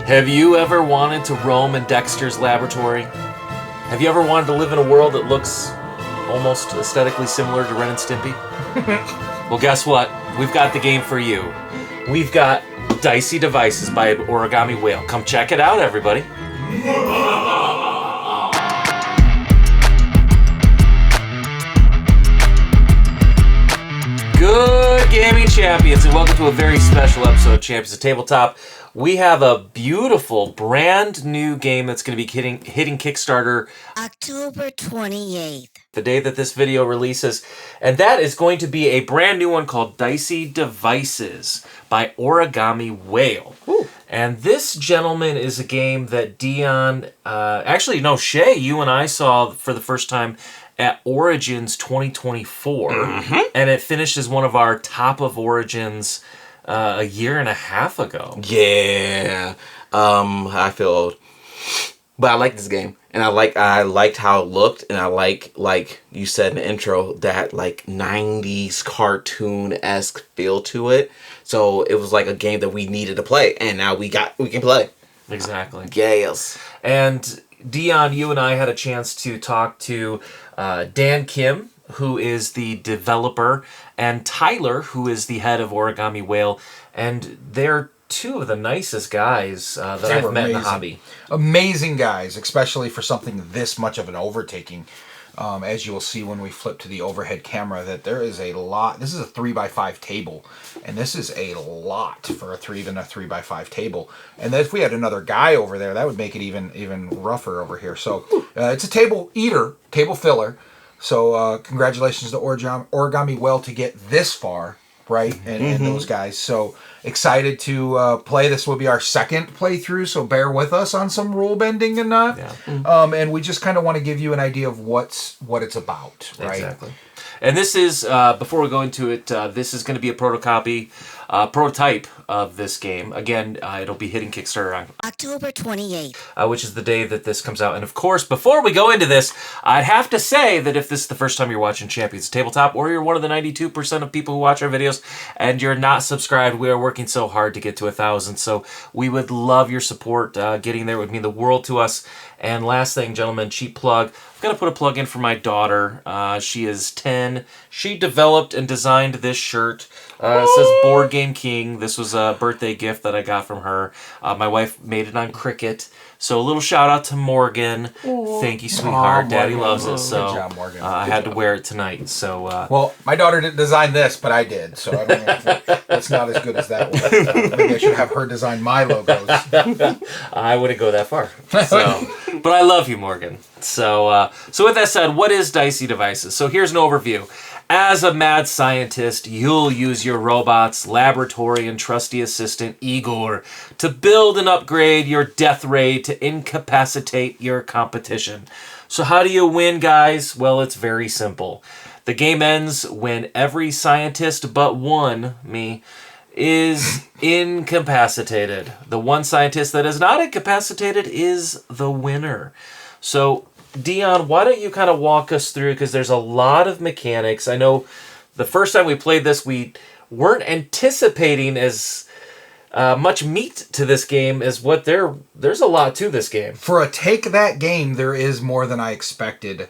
Have you ever wanted to roam in Dexter's laboratory? Have you ever wanted to live in a world that looks almost aesthetically similar to Ren and Stimpy? Well, guess what? We've got the game for you. We've got Dicey Devices by Origami Whale. Come check it out, everybody. Good gaming champions, and welcome to a very special episode of Champions of Tabletop. We have a beautiful, brand new game that's going to be hitting Kickstarter October 28th. the day that this video releases, and that is going to be a brand new one called Dicey Devices by Origami Whale. Ooh. And this, gentleman, is a game that Dion, Shay, you and I saw for the first time at Origins 2024, and it finished as one of our top of Origins a year and a half ago. Yeah, I feel old, but I like this game, and I liked how it looked, and I like you said in the intro, that like 90s cartoon-esque feel to it. So it was like a game that we needed to play, and now we can play. Exactly. Yes. And Dion, you and I had a chance to talk to Dan Kim, who is the developer, and Tyler, who is the head of Origami Whale, and they're two of the nicest guys that I've met in the hobby. Amazing guys, especially for something this much of an overtaking. As you will see when we flip to the overhead camera, that there is a lot. This is a 3x5 table, and this is a lot for even a 3x5 table. And then if we had another guy over there, that would make it even rougher over here. So it's a table eater, table filler. So congratulations to Origami Whale to get this far, right? And those guys. So excited to play. This will be our second playthrough, so bear with us on some rule bending and not. Yeah. And we just kind of want to give you an idea of what it's about, right? Exactly. And this is, before we go into it, this is going to be a prototype of this game. Again, it'll be hitting Kickstarter on October 28th. Which is the day that this comes out. And of course, before we go into this, I'd have to say that if this is the first time you're watching Champions of Tabletop, or you're one of the 92% of people who watch our videos, and you're not subscribed, we are working so hard to get to 1,000. So we would love your support. Getting there would mean the world to us. And last thing, gentlemen, cheap plug. I've got to put a plug in for my daughter. She is 10. She developed and designed this shirt. It says Board Game King. This was a birthday gift that I got from her. My wife made it on Cricut. So a little shout out to Morgan. Thank you, sweetheart. Daddy loves it. So Good job, Morgan. I had to wear it tonight. So Well, my daughter didn't design this, but I did. So I don't know that's not as good as that one. Maybe I should have her design my logos. I wouldn't go that far. So, but I love you, Morgan. So with that said, what is Dicey Devices? So here's an overview. As a mad scientist, you'll use your robot's laboratory and trusty assistant, Igor, to build and upgrade your death ray to incapacitate your competition. So how do you win, guys? Well, it's very simple. The game ends when every scientist but one, me, is incapacitated. The one scientist that is not incapacitated is the winner. So Dion, why don't you kind of walk us through, because there's a lot of mechanics. I know the first time we played this, we weren't anticipating as much meat to this game as what there's a lot to this game. For a take that game, there is more than I expected.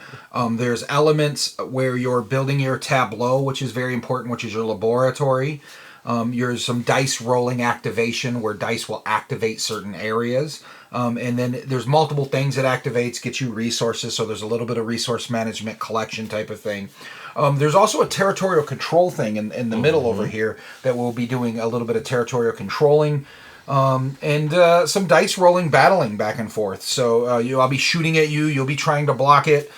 There's elements where you're building your tableau, which is very important, which is your laboratory. There's some dice rolling activation where dice will activate certain areas. And then there's multiple things it activates, get you resources, so there's a little bit of resource management collection type of thing. There's also a territorial control thing in the middle over here that we'll be doing a little bit of territorial controlling. And some dice rolling, battling back and forth. So I'll be shooting at you, you'll be trying to block it.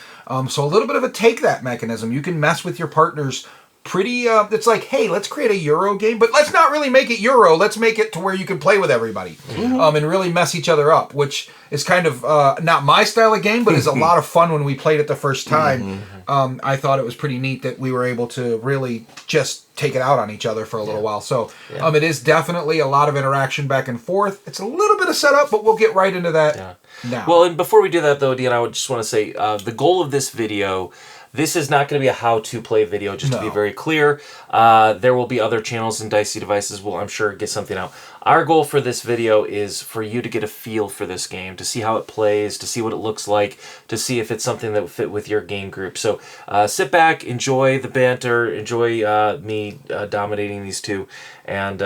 So a little bit of a take that mechanism. You can mess with your partners pretty, it's like, hey, let's create a Euro game, but let's not really make it Euro. Let's make it to where you can play with everybody and really mess each other up, which is kind of not my style of game, but is a lot of fun when we played it the first time. I thought it was pretty neat that we were able to really just take it out on each other for a little while. So it is definitely a lot of interaction back and forth. It's a little bit of setup, but we'll get right into that now. Well, and before we do that, though, Dean, I would just want to say the goal of this video This is not going to be a how-to play video, just to be No. very clear. There will be other channels and Dicey Devices will, I'm sure, get something out. Our goal for this video is for you to get a feel for this game, to see how it plays, to see what it looks like, to see if it's something that will fit with your game group. So sit back, enjoy the banter, enjoy me dominating these two, and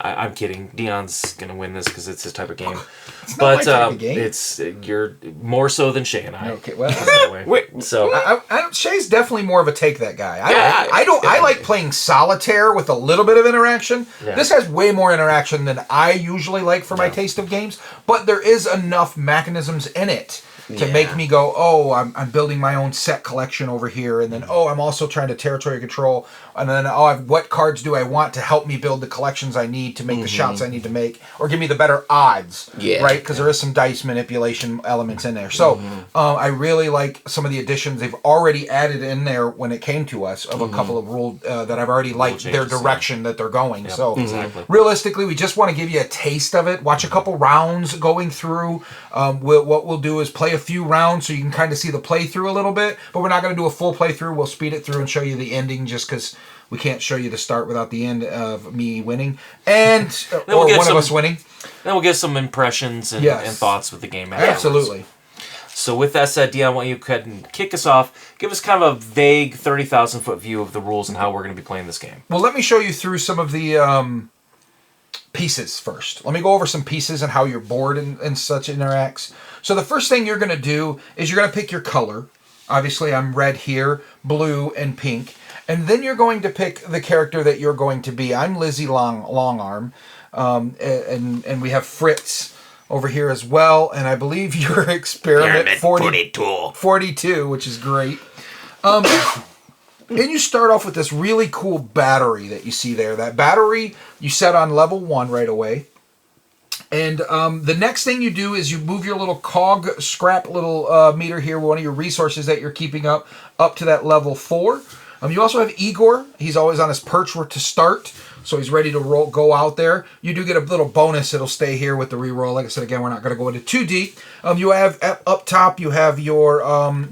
I'm kidding. Dion's gonna win this because it's his type of game. It's not my type of game. It's you're more so than Shay and I. Okay, well, So Shay's definitely more of a take that guy. Yeah, I like playing solitaire with a little bit of interaction. Yeah. This has way more interaction than I usually like for my taste of games, but there is enough mechanisms in it to make me go, oh, I'm building my own set collection over here, and then I'm also trying to territory control, and then what cards do I want to help me build the collections I need to make the shots I need to make, or give me the better odds, right? Because there is some dice manipulation elements in there. So I really like some of the additions they've already added in there when it came to us of a couple of rule that I've already liked their direction that they're going. Yep, so exactly. realistically, we just want to give you a taste of it. Watch a couple rounds going through. What we'll do is play a few rounds so you can kind of see the playthrough a little bit, but we're not going to do a full playthrough. We'll speed it through and show you the ending just because we can't show you the start without the end of me winning and or one of us winning. Then we'll get some impressions and thoughts with the game afterwards. Absolutely. So with that said, Dion, why don't you go ahead and kick us off? Give us kind of a vague 30,000-foot view of the rules and how we're going to be playing this game. Well, let me show you through some of the pieces first. Let me go over some pieces and how your board and such interacts. So the first thing you're going to do is you're going to pick your color. Obviously, I'm red here, blue, and pink. And then you're going to pick the character that you're going to be. I'm Lizzie Longarm, and we have Fritz over here as well. And I believe you're Experiment 42, which is great. And you start off with this really cool battery that you see there. That battery you set on level 1 right away. And the next thing you do is you move your little cog scrap little meter here, one of your resources that you're keeping up to that level 4. You also have Igor. He's always on his perch to start, so he's ready to go out there. You do get a little bonus. It'll stay here with the reroll. Like I said, again, we're not going to go into too deep. You have up top, you have your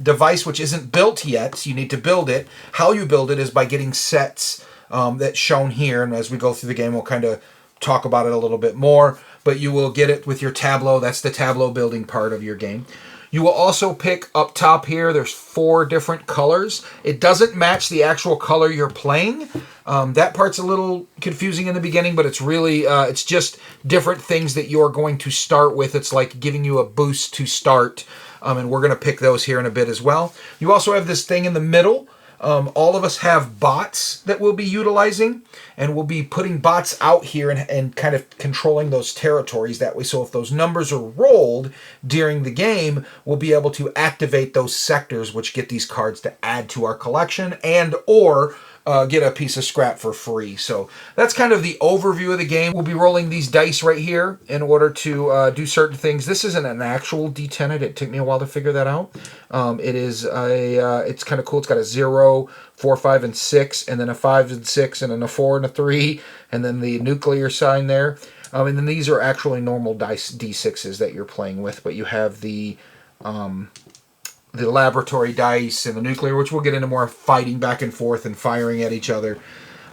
device, which isn't built yet. So you need to build it. How you build it is by getting sets that's shown here. And as we go through the game, we'll kind of talk about it a little bit more. But you will get it with your tableau. That's the tableau building part of your game. You will also pick up top here, there's 4 different colors. It doesn't match the actual color you're playing. That part's a little confusing in the beginning, but it's really, it's just different things that you're going to start with. It's like giving you a boost to start, and we're going to pick those here in a bit as well. You also have this thing in the middle. All of us have bots that we'll be utilizing, and we'll be putting bots out here and kind of controlling those territories that way. So if those numbers are rolled during the game, we'll be able to activate those sectors, which get these cards to add to our collection and or get a piece of scrap for free. So that's kind of the overview of the game. We'll be rolling these dice right here in order to do certain things. This isn't an actual D10. It took me a while to figure that out. It is it's kind of cool. It's got a 0, 4, 5, and 6, and then a 5 and 6, and then a 4 and a 3, and then the nuclear sign there. And then these are actually normal dice D6s that you're playing with, but you have the laboratory dice and the nuclear, which we'll get into more fighting back and forth and firing at each other.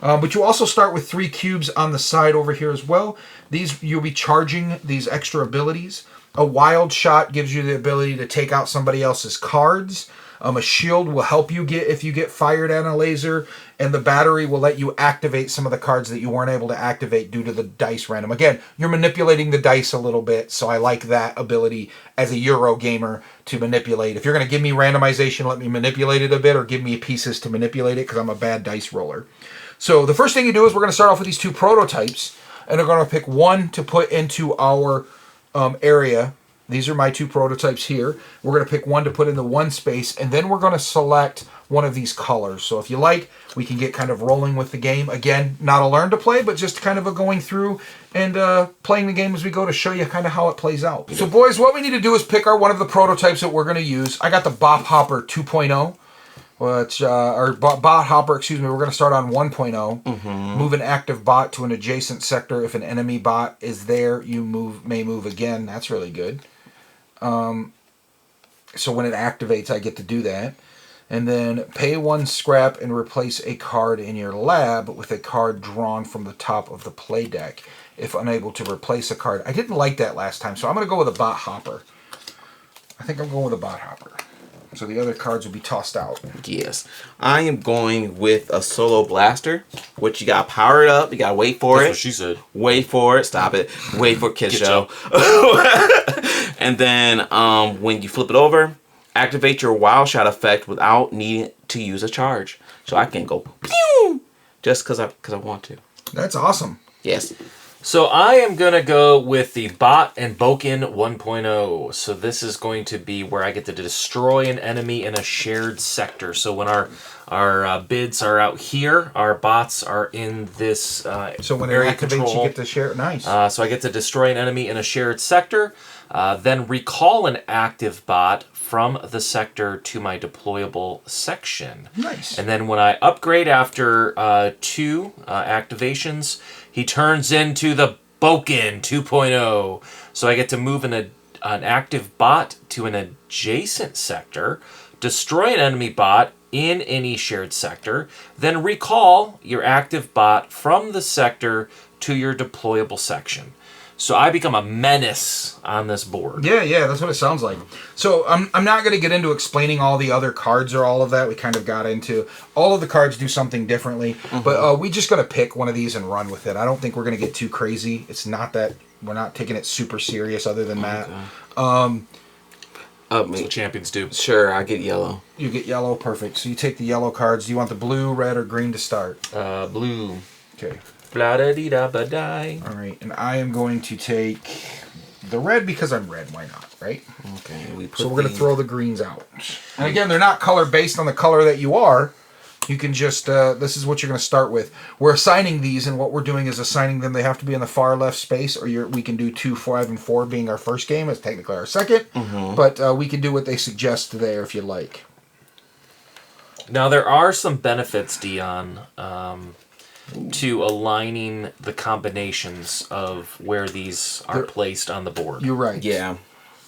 But you also start with 3 cubes on the side over here as well. These, you'll be charging these extra abilities. A wild shot gives you the ability to take out somebody else's cards. A shield will help you if you get fired at a laser, and the battery will let you activate some of the cards that you weren't able to activate due to the dice random. Again, you're manipulating the dice a little bit, so I like that ability as a Euro gamer to manipulate. If you're going to give me randomization, let me manipulate it a bit, or give me pieces to manipulate it, because I'm a bad dice roller. So the first thing you do is we're going to start off with these 2 prototypes, and we're going to pick one to put into our area. These are my 2 prototypes here. We're going to pick one to put in the 1 space, and then we're going to select one of these colors. So if you like, we can get kind of rolling with the game. Again, not a learn to play, but just kind of a going through and playing the game as we go to show you kind of how it plays out. So boys, what we need to do is pick one of the prototypes that we're going to use. I got the Bot Hopper 2.0. Which, or bot hopper, excuse me, we're going to start on 1.0. Move an active bot to an adjacent sector. If an enemy bot is there, you may move again. That's really good. So when it activates, I get to do that. And then pay 1 scrap and replace a card in your lab with a card drawn from the top of the play deck. If unable to replace a card. I didn't like that last time, so I'm going to go with a bot hopper. I think I'm going with a bot hopper. So the other cards will be tossed out. Yes. I am going with a solo blaster, which you got to power it up. You got to wait for That's it. what she said. Wait for it. Stop it. Wait for Kid Show. And then when you flip it over, activate your wild shot effect without needing to use a charge. So I can go pew just because I want to. That's awesome. Yes. So I am going to go with the Bot and Boken 1.0. So this is going to be where I get to destroy an enemy in a shared sector. So when our bids are out here, our bots are in this So when it area activates, control. you get to share it. Nice. So I get to destroy an enemy in a shared sector, then recall an active bot from the sector to my deployable section. Nice. And then when I upgrade after 2 activations, he turns into the Boken 2.0. So I get to move an active bot to an adjacent sector, destroy an enemy bot in any shared sector, then recall your active bot from the sector to your deployable section. So I become a menace on this board. Yeah, that's what it sounds like. So I'm not going to get into explaining all the other cards or all of that. We kind of got into all of the cards do something differently, but we just got to pick one of these and run with it. I don't think we're going to get too crazy. It's not that we're not taking it super serious other than that. That's what champions do. Sure, I get yellow. You get yellow, perfect. So you take the yellow cards. Do you want the blue, red, or green to start? Blue. Okay. Blah-da-dee-da-ba-die. All right, and I am going to take the red because I'm red. Why not, right? Okay. So we're going to throw the greens out. And again, they're not color based on the color that you are. You can just, this is what you're going to start with. We're assigning these, and what we're doing is assigning them. They have to be in the far left space, or we can do 2, 5, and 4 being our first game. It's technically our second. But we can do what they suggest there if you like. Now, there are some benefits, Dion, to aligning the combinations of where these are placed on the board. You're right. Yeah.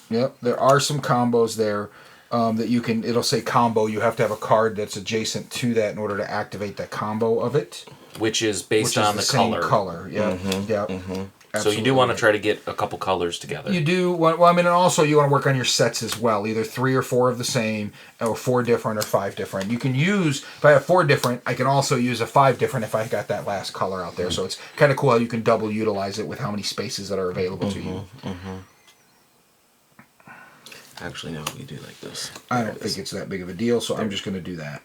Yep, there are some combos there that you can, it'll say combo. You have to have a card that's adjacent to that in order to activate that combo of it. Which is based Which is on the same color. Yeah, yeah. So you do want to try to get a couple colors together. You do. Well, I mean, and also you want to work on your sets as well. Either 3 or 4 of the same, or 4 different, or 5 different. You can use, if I have 4 different, I can also use a 5 different if I got that last color out there. So it's kind of cool how you can double utilize it with how many spaces that are available to you. Actually, no, we do like this. I don't think it's that big of a deal, so I'm just going to do that.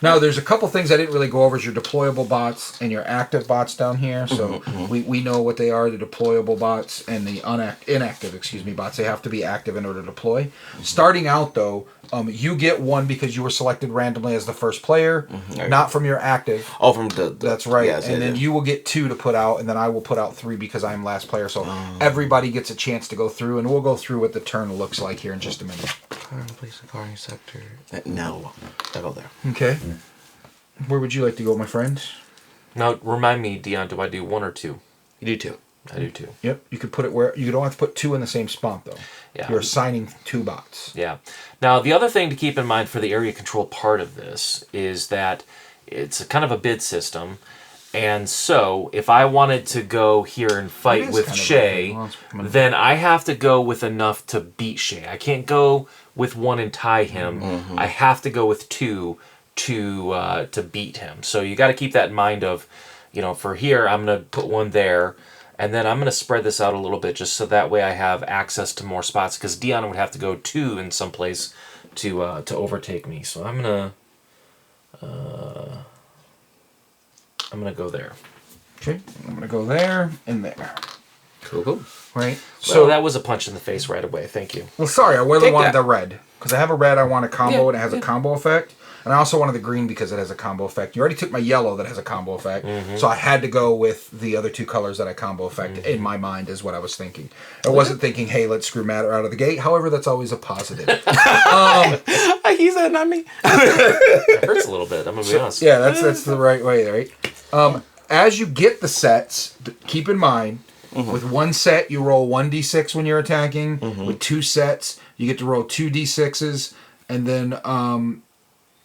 Now, there's a couple things I didn't really go over is your deployable bots and your active bots down here. So we know what they are, the deployable bots and the inactive bots. They have to be active in order to deploy. Starting out, though, you get 1 because you were selected randomly as the first player, not from your active. Oh, from the That's right. Yes, and then you will get 2 to put out, and then I will put out 3 because I'm last player. So everybody gets a chance to go through, and we'll go through what the turn looks like here in just a minute. Place a card in sector. No, I'll go there. Okay. Where would you like to go, my friend? Now, remind me, Dion, do I do 1 or 2? You do 2. I do 2. Yep. You could put it where you don't have to put 2 in the same spot though. Yeah. You're assigning 2 bots. Yeah. Now, the other thing to keep in mind for the area control part of this is that it's a kind of a bid system. And so, if I wanted to go here and fight with Shay, then I have to go with enough to beat Shay. I can't go with 1 and tie him. I have to go with 2 to beat him. So you got to keep that in mind of, for here, I'm going to put 1 there. And then I'm going to spread this out a little bit just so that way I have access to more spots. Because Dion would have to go 2 in some place to overtake me. So I'm going to go there. Okay. I'm gonna go there and there. Cool. Right. So that was a punch in the face right away. Thank you. Well, sorry, I really Take wanted that. the red because I have a red. I want a combo and it has a combo effect. And I also wanted the green because it has a combo effect. You already took my yellow that has a combo effect. So I had to go with the other 2 colors that have combo effect in my mind is what I was thinking. I wasn't thinking, hey, let's screw Matter out of the gate. However, that's always a positive. He said, not me. It hurts a little bit. I'm going to be honest. Yeah, that's the right way, right? As you get the sets, keep in mind, with 1 set, you roll 1d6 when you're attacking. With 2 sets, you get to roll 2d6s. And then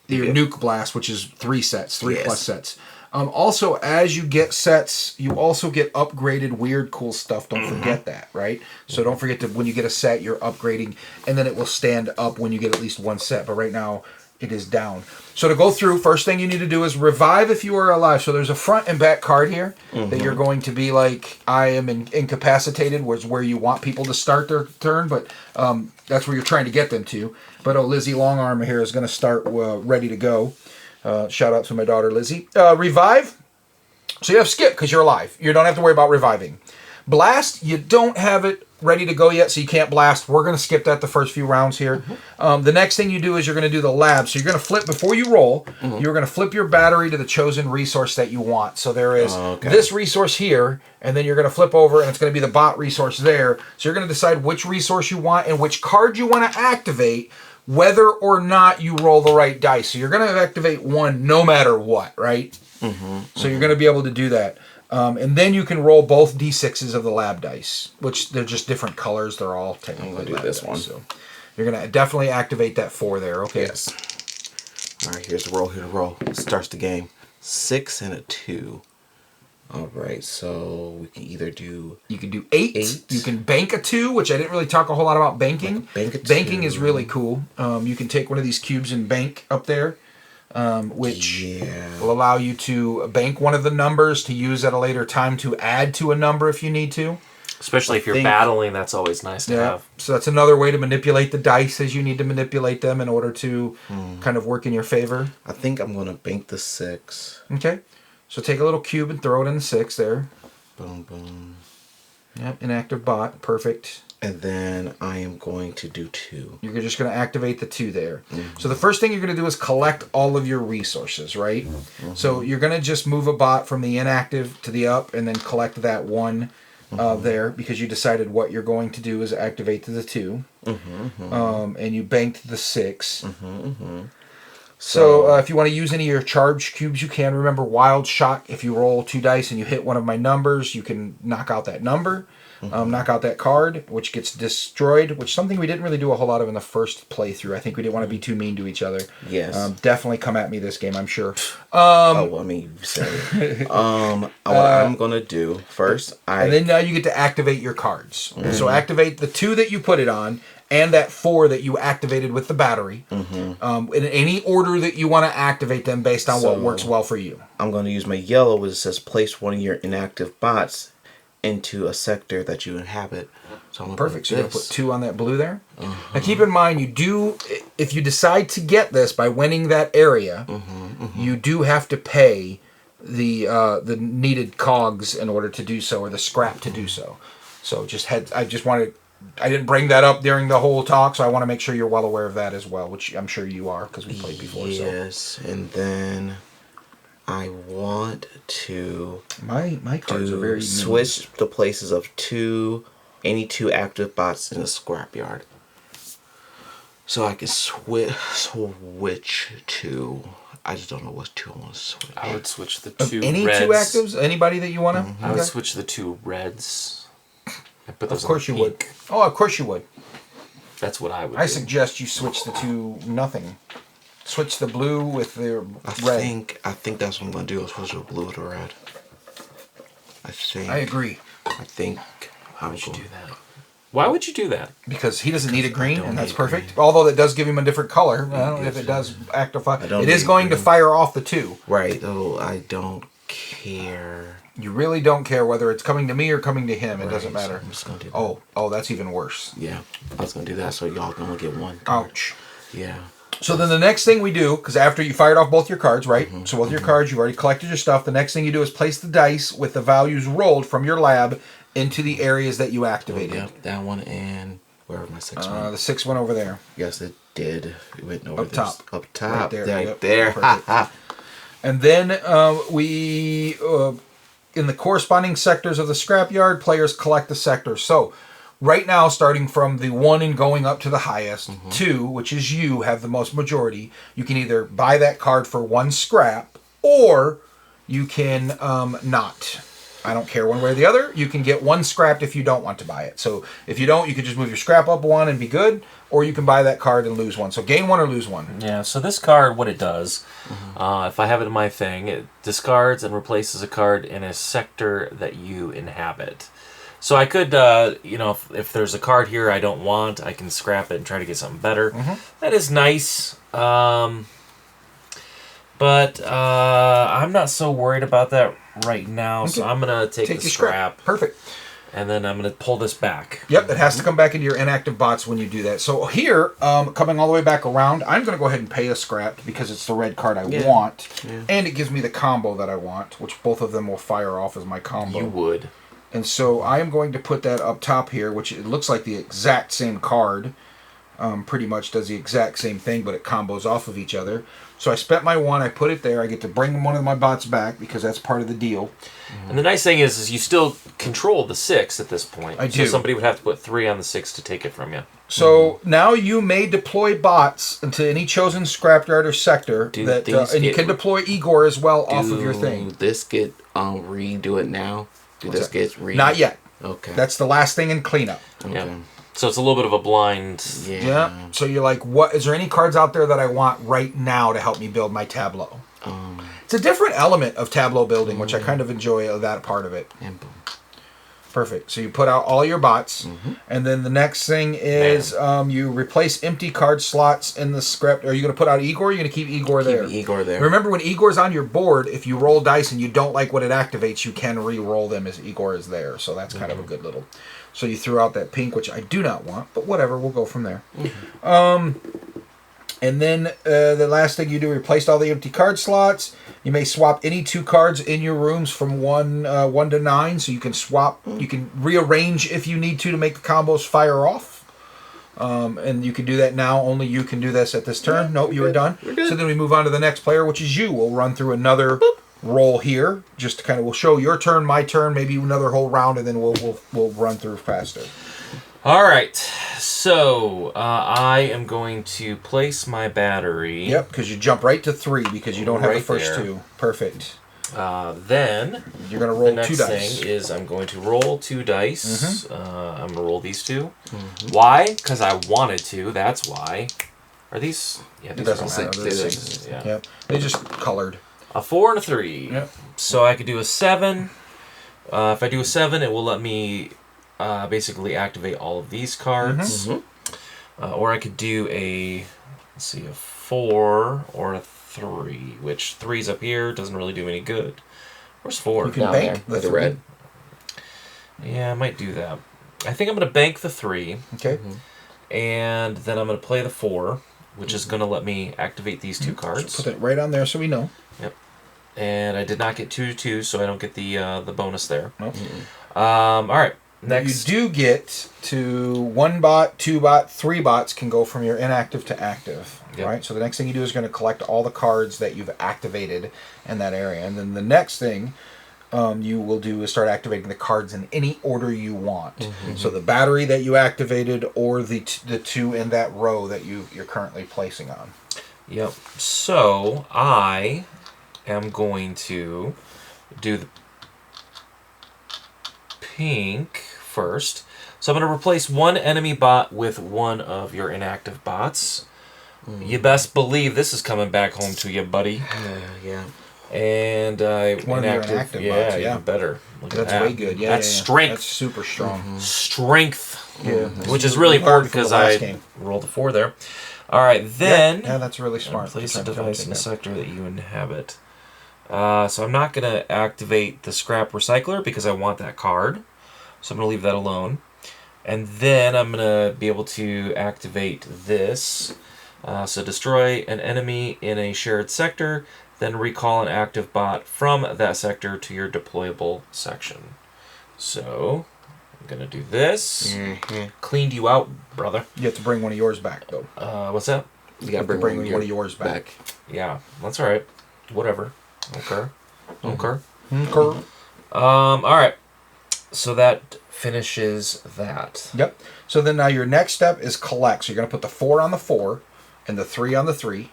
your nuke blast, which is 3 sets, 3 plus sets. Also, as you get sets, you also get upgraded weird cool stuff. Don't forget that, right? So don't forget to, when you get a set, you're upgrading, and then it will stand up when you get at least 1 set. But right now, it is down. So to go through, first thing you need to do is revive if you are alive. So there's a front and back card here that you're going to be like, I am incapacitated, where you want people to start their turn, but that's where you're trying to get them to. But Lizzie Longarm here is going to start ready to go. Shout out to my daughter Lizzie. Revive. So you have skip because you're alive. You don't have to worry about reviving. Blast, you don't have it ready to go yet, so you can't blast. We're going to skip that the first few rounds here. The next thing you do is you're going to do the lab. So you're going to flip, before you roll, you're going to flip your battery to the chosen resource that you want. So there is this resource here, and then you're going to flip over, and it's going to be the bot resource there. So you're going to decide which resource you want and which card you want to activate, whether or not you roll the right dice. So you're going to activate one no matter what, right? So you're going to be able to do that. And then you can roll both D6s of the lab dice, which they're just different colors. They're all technically I'm gonna do this one. So you're going to definitely activate that 4 there. Okay. Yes. All right, here's the roll. Here the roll. Starts the game. 6 and a 2. All right, so we can either do... You can do 8. You can bank a 2, which I didn't really talk a whole lot about banking. Bank a 2. Banking is really cool. You can take one of these cubes and bank up there, which will allow you to bank one of the numbers to use at a later time to add to a number if you need to. Especially if you're battling, that's always nice to have. So that's another way to manipulate the dice as you need to manipulate them in order to kind of work in your favor. I think I'm going to bank the 6. Okay. So take a little cube and throw it in the 6 there. Boom, boom. Yep, inactive bot. Perfect. And then I am going to do 2. You're just going to activate the 2 there. So the first thing you're going to do is collect all of your resources, right? So you're going to just move a bot from the inactive to the up and then collect that 1 there because you decided what you're going to do is activate to the 2. And you banked the 6. So if you want to use any of your charge cubes, you can. Remember, wild shot, if you roll 2 dice and you hit one of my numbers, you can knock out that number, knock out that card, which gets destroyed, which is something we didn't really do a whole lot of in the first playthrough. I think we didn't want to be too mean to each other. Yes. Definitely come at me this game, I'm sure. Oh, well, I mean, you said it. What I'm going to do first, And then now you get to activate your cards. So activate the 2 that you put it on, and that 4 that you activated with the battery, in any order that you want to activate them based on what works well for you. I'm going to use my yellow, which says place one of your inactive bots into a sector that you inhabit. So I'm Perfect. So you're going to put 2 on that blue there. Now keep in mind, you do, if you decide to get this by winning that area, you do have to pay the needed cogs in order to do so, or the scrap to do so. So I didn't bring that up during the whole talk, so I want to make sure you're well aware of that as well, which I'm sure you are because we played before. Yes, and then I want to my cards are very switch the places of any two active bots in the scrapyard, so I can switch to. I just don't know what 2 I want to switch. I would switch the 2 any reds. 2 actives. Anybody that you want to? I would switch the 2 reds. Of course you would. Oh, of course you would. That's what I would. I suggest you switch the 2 nothing. Switch the blue with the red. I think that's what I'm going to do. I'll switch the blue to red. I agree. I think. Why would you do that? Why would you do that? Because he doesn't need a green, and that's perfect. Green. Although that does give him a different color. I don't know if it does actify. It is going to fire off the 2. Right. Oh, I don't care. You really don't care whether it's coming to me or coming to him. It doesn't matter. So I'm just gonna do that. Oh, that's even worse. Yeah, I was going to do that so y'all can only get 1 card. Ouch. Yeah. So then the next thing we do, because after you fired off both your cards, right? So both your cards, you've already collected your stuff. The next thing you do is place the dice with the values rolled from your lab into the areas that you activated. Yep, that one and wherever my 6 went. The 6 went over there. Yes, it did. It went over Up top. Up top. Right there. Perfect. And then we... in the corresponding sectors of the scrapyard, players collect the sectors. So, right now, starting from the 1 and going up to the highest, 2, which is you, have the most majority. You can either buy that card for 1 scrap, or you can not. I don't care one way or the other. You can get one scrapped if you don't want to buy it. So if you don't, you can just move your scrap up one and be good, or you can buy that card and lose one. So gain one or lose one. Yeah, so this card, what it does, if I have it in my thing, it discards and replaces a card in a sector that you inhabit. So I could, if there's a card here I don't want, I can scrap it and try to get something better. That is nice. But I'm not so worried about that right now, so I'm going to take the your scrap. Perfect. And then I'm going to pull this back. Yep, it has to come back into your inactive bots when you do that. So here, coming all the way back around, I'm going to go ahead and pay a scrap because it's the red card I want. Yeah. And it gives me the combo that I want, which both of them will fire off as my combo. You would. And so I am going to put that up top here, which it looks like the exact same card. Pretty much does the exact same thing, but it combos off of each other. So I spent my one, I put it there. I get to bring one of my bots back because that's part of the deal. And the nice thing is you still control the 6 at this point. I do. So somebody would have to put 3 on the 6 to take it from you. So now you may deploy bots into any chosen scrapyard or sector, and you can deploy Igor as well off of your thing. Do this get redo it now? This get Not yet. Okay. That's the last thing in cleanup. Okay. Yeah. So it's a little bit of a blind. Yeah. So you're like, what? Is there any cards out there that I want right now to help me build my tableau? It's a different element of tableau building, which I kind of enjoy that part of it. Perfect. So you put out all your bots, and then the next thing is you replace empty card slots in the script. Are you going to put out Igor? Or are you going to keep Igor there? Keep Igor there. Remember, when Igor's on your board, if you roll dice and you don't like what it activates, you can re-roll them as Igor is there. So that's kind of a good little... So you threw out that pink, which I do not want, but whatever, we'll go from there. And then the last thing you do, replace all the empty card slots. You may swap any 2 cards in your rooms from 1 to 9, so you can swap. You can rearrange if you need to make the combos fire off. And you can do that now. Only you can do this at this turn. Nope, you were done. So then we move on to the next player, which is you. We'll run through another roll here, just to kind of, we'll show your turn, my turn, maybe another whole round, and then we'll run through faster. All right, so I am going to place my battery. Yep, because you jump right to 3 because you don't have the first there. 2. Perfect. Then you're going to roll the 2 next dice. thing is I'm going to roll 2 dice. I'm going to roll these 2. Why? Because I wanted to. That's why. Are these? Yeah, these doesn't are matter. They're 6. Yeah. Yep. They just colored. A 4 and a 3. Yep. So I could do a 7. If I do a 7, it will let me basically activate all of these cards. Or I could do a 4 or a 3, which 3's up here, doesn't really do any good. Where's 4? You can bank the 3. red. Yeah, I might do that. I think I'm going to bank the 3. Okay. And then I'm going to play the 4, which is going to let me activate these 2 cards. So put it right on there so we know. Yep. And I did not get 2/2, so I don't get the bonus there. Nope. All right. Next. You do get to 1 bot, 2 bot, 3 bots can go from your inactive to active. Yep. Right? So the next thing you do is going to collect all the cards that you've activated in that area. And then the next thing you will do is start activating the cards in any order you want. So the battery that you activated or the 2 in that row that you're currently placing on. Yep. So I am going to do the pink first. So I'm going to replace 1 enemy bot with 1 of your inactive bots. You best believe this is coming back home to you, buddy. Yeah. And One of your inactive bots, yeah. even better. Look at That's that. way good. Yeah, That's strength. That's super strong. Strength. Yeah. Which is really important for the because last I game. rolled a 4 there. All right, then Yeah, that's really smart. place to a try to device take in a that. sector that you inhabit. So I'm not going to activate the scrap recycler because I want that card. So I'm going to leave that alone. And then I'm going to be able to activate this. So destroy an enemy in a shared sector, then recall an active bot from that sector to your deployable section. So I'm going to do this. Cleaned you out, brother. You have to bring one of yours back, though. What's that? You got to bring one of yours back. Yeah, that's all right. Whatever. Okay. Okay. Okay. All right. So that finishes that. Yep. So then now your next step is collect. So you're going to put the 4 on the 4 and the 3 on the 3.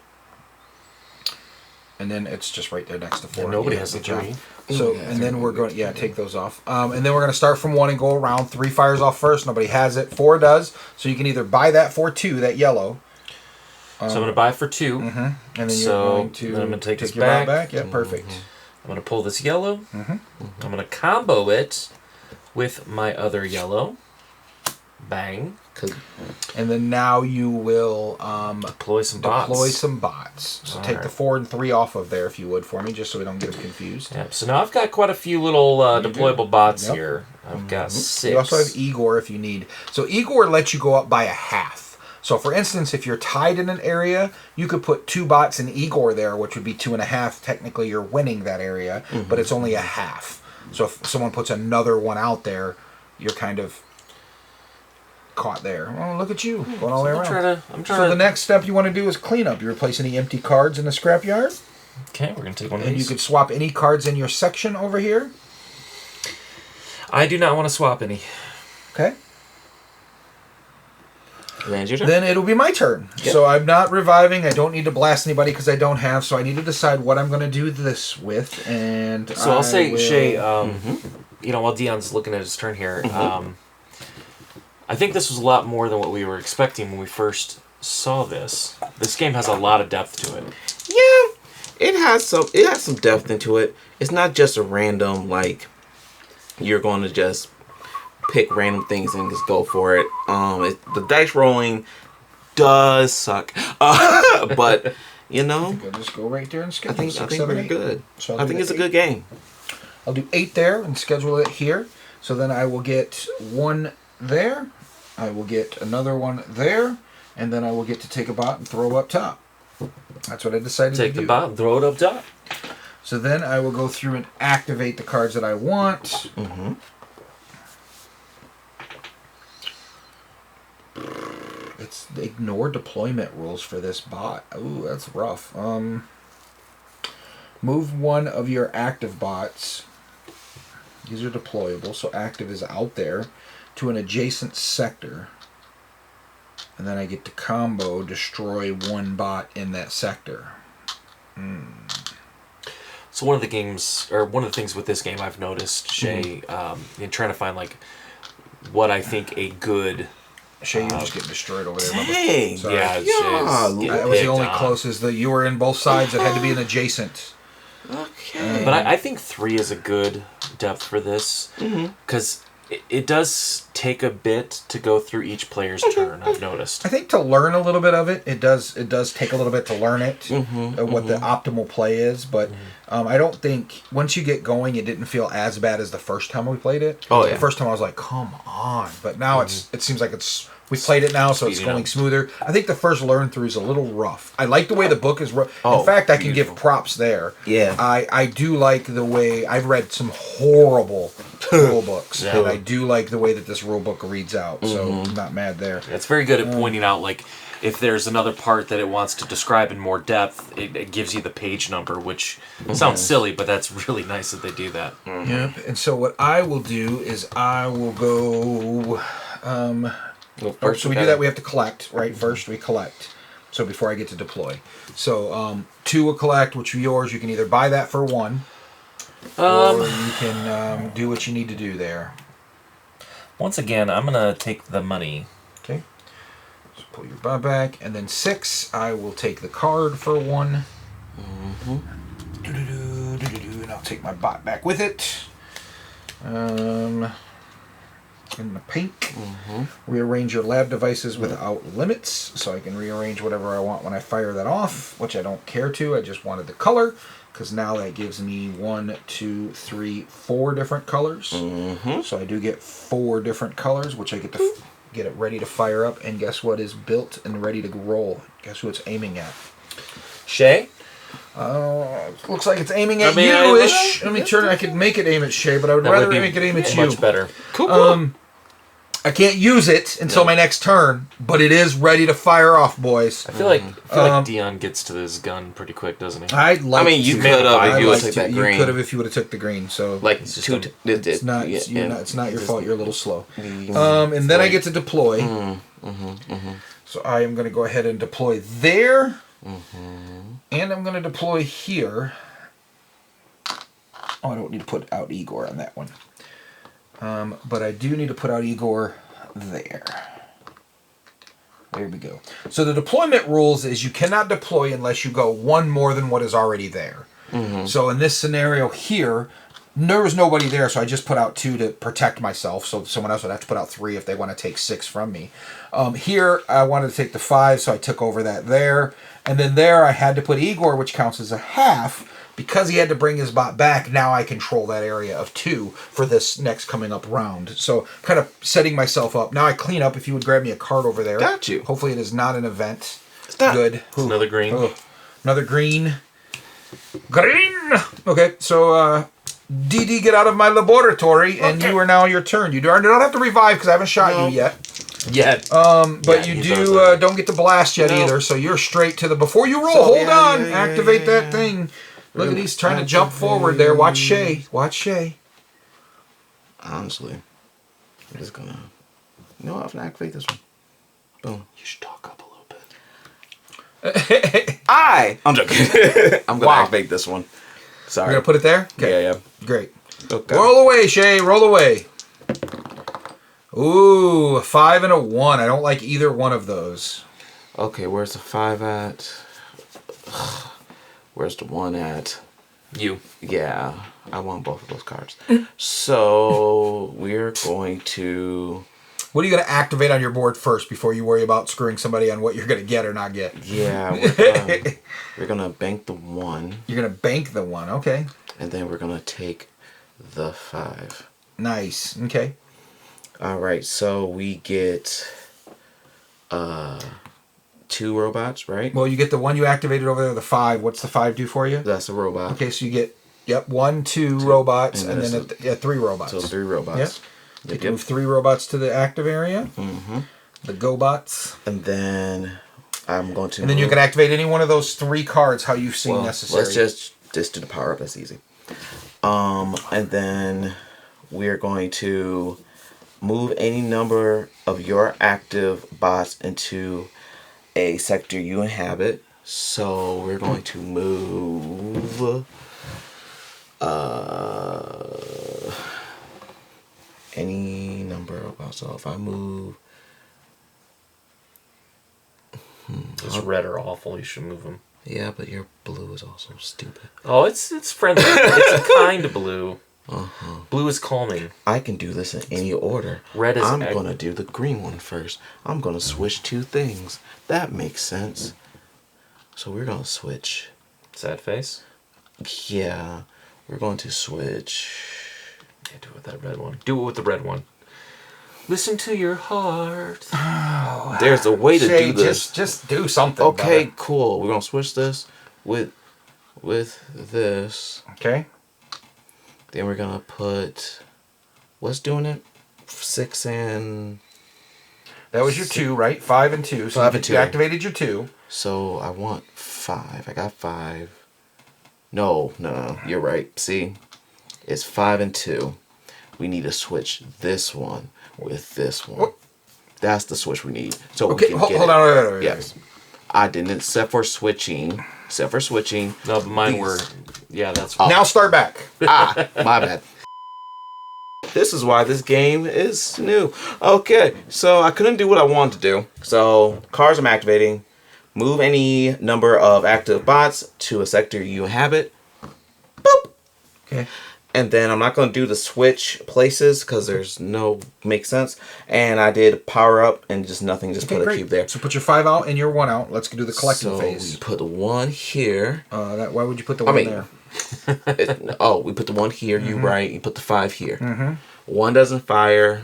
and then it's just right there next to 4. And nobody Yeah, has a good job. 3. So, and then we're going to, take those off. And then we're going to start from 1 and go around. 3 fires off first. Nobody has it. 4 does. So you can either buy that for 2, that yellow. So I'm going to buy for 2. Mm-hmm. And then you're So, going to then I'm gonna take this your back. back. Yeah, perfect. I'm going to pull this yellow. I'm going to combo it with my other yellow. Bang. And then now you will Deploy some bots. deploy some bots. So take the 4 and 3 off of there if you would for me, just so we don't get them confused. Yep. So now I've got quite a few little deployable bots Yep. here. I've got 6. You also have Igor if you need. So Igor lets you go up by a half. So for instance, if you're tied in an area, you could put 2 bots in Igor there, which would be 2.5. Technically, you're winning that area, but it's only a half. So if someone puts another one out there, you're kind of caught there. Oh, look at you going all the way around. I'm trying So the next step you want to do is clean up. You replace any empty cards in the scrapyard, Okay, we're going to take one of and these. you could swap any cards in your section over here. I do not want to swap any. Okay. Land your turn. Then it'll be my turn. Yep. So I'm not reviving. I don't need to blast anybody because I don't have. So I need to decide what I'm going to do this with. And So I'll say, will- Shay, while Dion's looking at his turn here, I think this was a lot more than what we were expecting when we first saw this. This game has a lot of depth to it. Yeah, it has some depth into it. It's not just a random you're going to just pick random things and just go for it. The dice rolling does suck, but I'll just go right there and I schedule. think 6, 7, we're 8. good. So I'll I do think the it's a 8. good game. I'll do 8 there and schedule it here. So then I will get 1 there. I will get another one there, and then I will get to take a bot and throw up top. That's what I decided Take to do. the bot, throw it up top. So then I will go through and activate the cards that I want. It's ignore deployment rules for this bot. Ooh, that's rough. Move one of your active bots. These are deployable, so active is out there, to an adjacent sector. And then I get to combo destroy 1 bot in that sector. So one of the things with this game I've noticed, Shay, in trying to find what I think a good. Shay, you just get destroyed over there. Dang. Sorry. Yeah, Yeah, Shay's That was the getting only picked on. closest. You were in both sides. It had to be an adjacent. Okay. But I think 3 is a good depth for this because it does take a bit to go through each player's turn. I've noticed. I think to learn a little bit of it, it does take a little bit to learn it, what the optimal play is. But I don't think once you get going, it didn't feel as bad as the first time we played it. Oh, yeah. The first time I was like, come on. But now it seems like we played it now, so it's Speeding going up. smoother. I think the first learn through is a little rough. I like the way the book is. In Oh, fact, I can give props there. Yeah. I do like the way I've read some horrible rule books, Yeah. and I do like the way that this rule book reads out. So I'm not mad there. It's very good at pointing out if there's another part that it wants to describe in more depth, it gives you the page number, which sounds silly, but that's really nice that they do that. Yep. And so what I will do is I will go. So we do that. We have to collect, right? First we collect. So before I get to deploy, so 2 will collect, which are yours. You can either buy that for 1, or you can do what you need to do there. Once again, I'm gonna take the money. Okay. So pull your buy back, and then 6. I will take the card for 1. And I'll take my bot back with it. In the pink. Rearrange your lab devices without limits, so I can rearrange whatever I want when I fire that off, which I don't care to. I just wanted the color, because now that gives me 1, 2, 3, 4 different colors. So I do get 4 different colors, which I get to get it ready to fire up. And guess what is built and ready to roll? Guess who it's aiming at? Shay? Looks like it's aiming at mean, you-ish. Let me turn. I could make it aim at Shay, but I would rather make it aim at you. much better. Cool. I can't use it until my next turn, but it is ready to fire off, boys. I feel like Dion gets to this gun pretty quick, doesn't he? I'd like. I mean, you to. could have if I'd you would like take to. that You green. could have if you would have took the green. So It's not. yeah. It's not your fault. You're a little slow. And then I get to deploy. So I am going to go ahead and deploy there. And I'm going to deploy here. Oh, I don't need to put out Igor on that one. But I do need to put out Igor there. There we go. So the deployment rules is you cannot deploy unless you go one more than what is already there. So in this scenario here, there was nobody there, so I just put out 2 to protect myself. So someone else would have to put out 3 if they want to take 6 from me. Here, I wanted to take the 5, so I took over that there. And then there, I had to put Igor, which counts as a half. Because he had to bring his bot back, now I control that area of 2 for this next coming up round. So kind of setting myself up. Now I clean up. If you would grab me a card over there. Got you. Hopefully it is not an event. It's not. Good. It's another green. Oh, another green. Green! Okay, so DD, get out of my laboratory, and you are now your turn. You don't have to revive because I haven't shot you yet. Yet. But you do don't get to blast yet either, so you're straight to the... Before you roll, hold on! Activate that thing. Look at he's trying to jump forward there. Watch Shay. Watch Shay. Honestly, I'm just gonna... You know what? I'm gonna activate this one. Boom. You should talk up a little bit. I'm joking. I'm gonna activate this one. Sorry. You're gonna put it there? Okay. Yeah. Great. Okay. Roll away, Shay. Roll away. Ooh, a 5 and a 1. I don't like either one of those. Okay, where's the 5 at? Where's the 1 at? You. Yeah, I want both of those cards. So we're going to... What are you going to activate on your board first before you worry about screwing somebody on what you're going to get or not get? Yeah, we're gonna bank the 1. You're going to bank the 1, okay. And then we're gonna take the 5. Nice, okay. Alright, so we get 2 robots, right? Well, you get the 1 you activated over there, the 5. What's the 5 do for you? That's a robot. Okay, so you get, 1, 2 robots, and then 3 robots. So 3 robots. Yep. You move 3 robots to the active area. Mm-hmm. The GoBots. And then I'm going to... And then you can activate any one of those 3 cards how you see necessary. Let's just do the power up. That's easy. And then we're going to move any number of your active bots into a sector you inhabit. So we're going to move any number of bots. So if I move... This red are awful. You should move them. Yeah, but your blue is also stupid. Oh, it's friendly. It's a kind of blue. Blue is calming. I can do this in any order. Red is... I'm going to do the green one first. I'm going to switch 2 things. That makes sense. So we're going to switch. Sad face? Yeah. We're going to switch. Yeah, do it with that red one. Do it with the red one. Listen to your heart. There's a way to do this. Just do something. Okay, cool. We're going to switch this with this. Okay. Then we're going to put... What's doing it? 6 and... That was your 2, right? 5 and 2. So 5 and 2. You activated your 2. So I want 5. I got 5. No. You're right. See? It's 5 and 2. We need to switch this one with this one. What? That's the switch we need. So okay, we can hold on. Yes. I didn't set for switching. No, but mine were... Yeah, that's... Now start back. My bad. This is why this game is new. Okay, so I couldn't do what I wanted to do. So, cards I'm activating. Move any number of active bots to a sector you inhabit. Boop. Okay. And then I'm not going to do the switch places because there's no make sense. And I did power up and just nothing. Just put a cube there. So put your 5 out and your 1 out. Let's do the collecting phase. So we put the 1 here. Why would you put the 1 there? We put the 1 here. You right. You put the 5 here. 1 doesn't fire.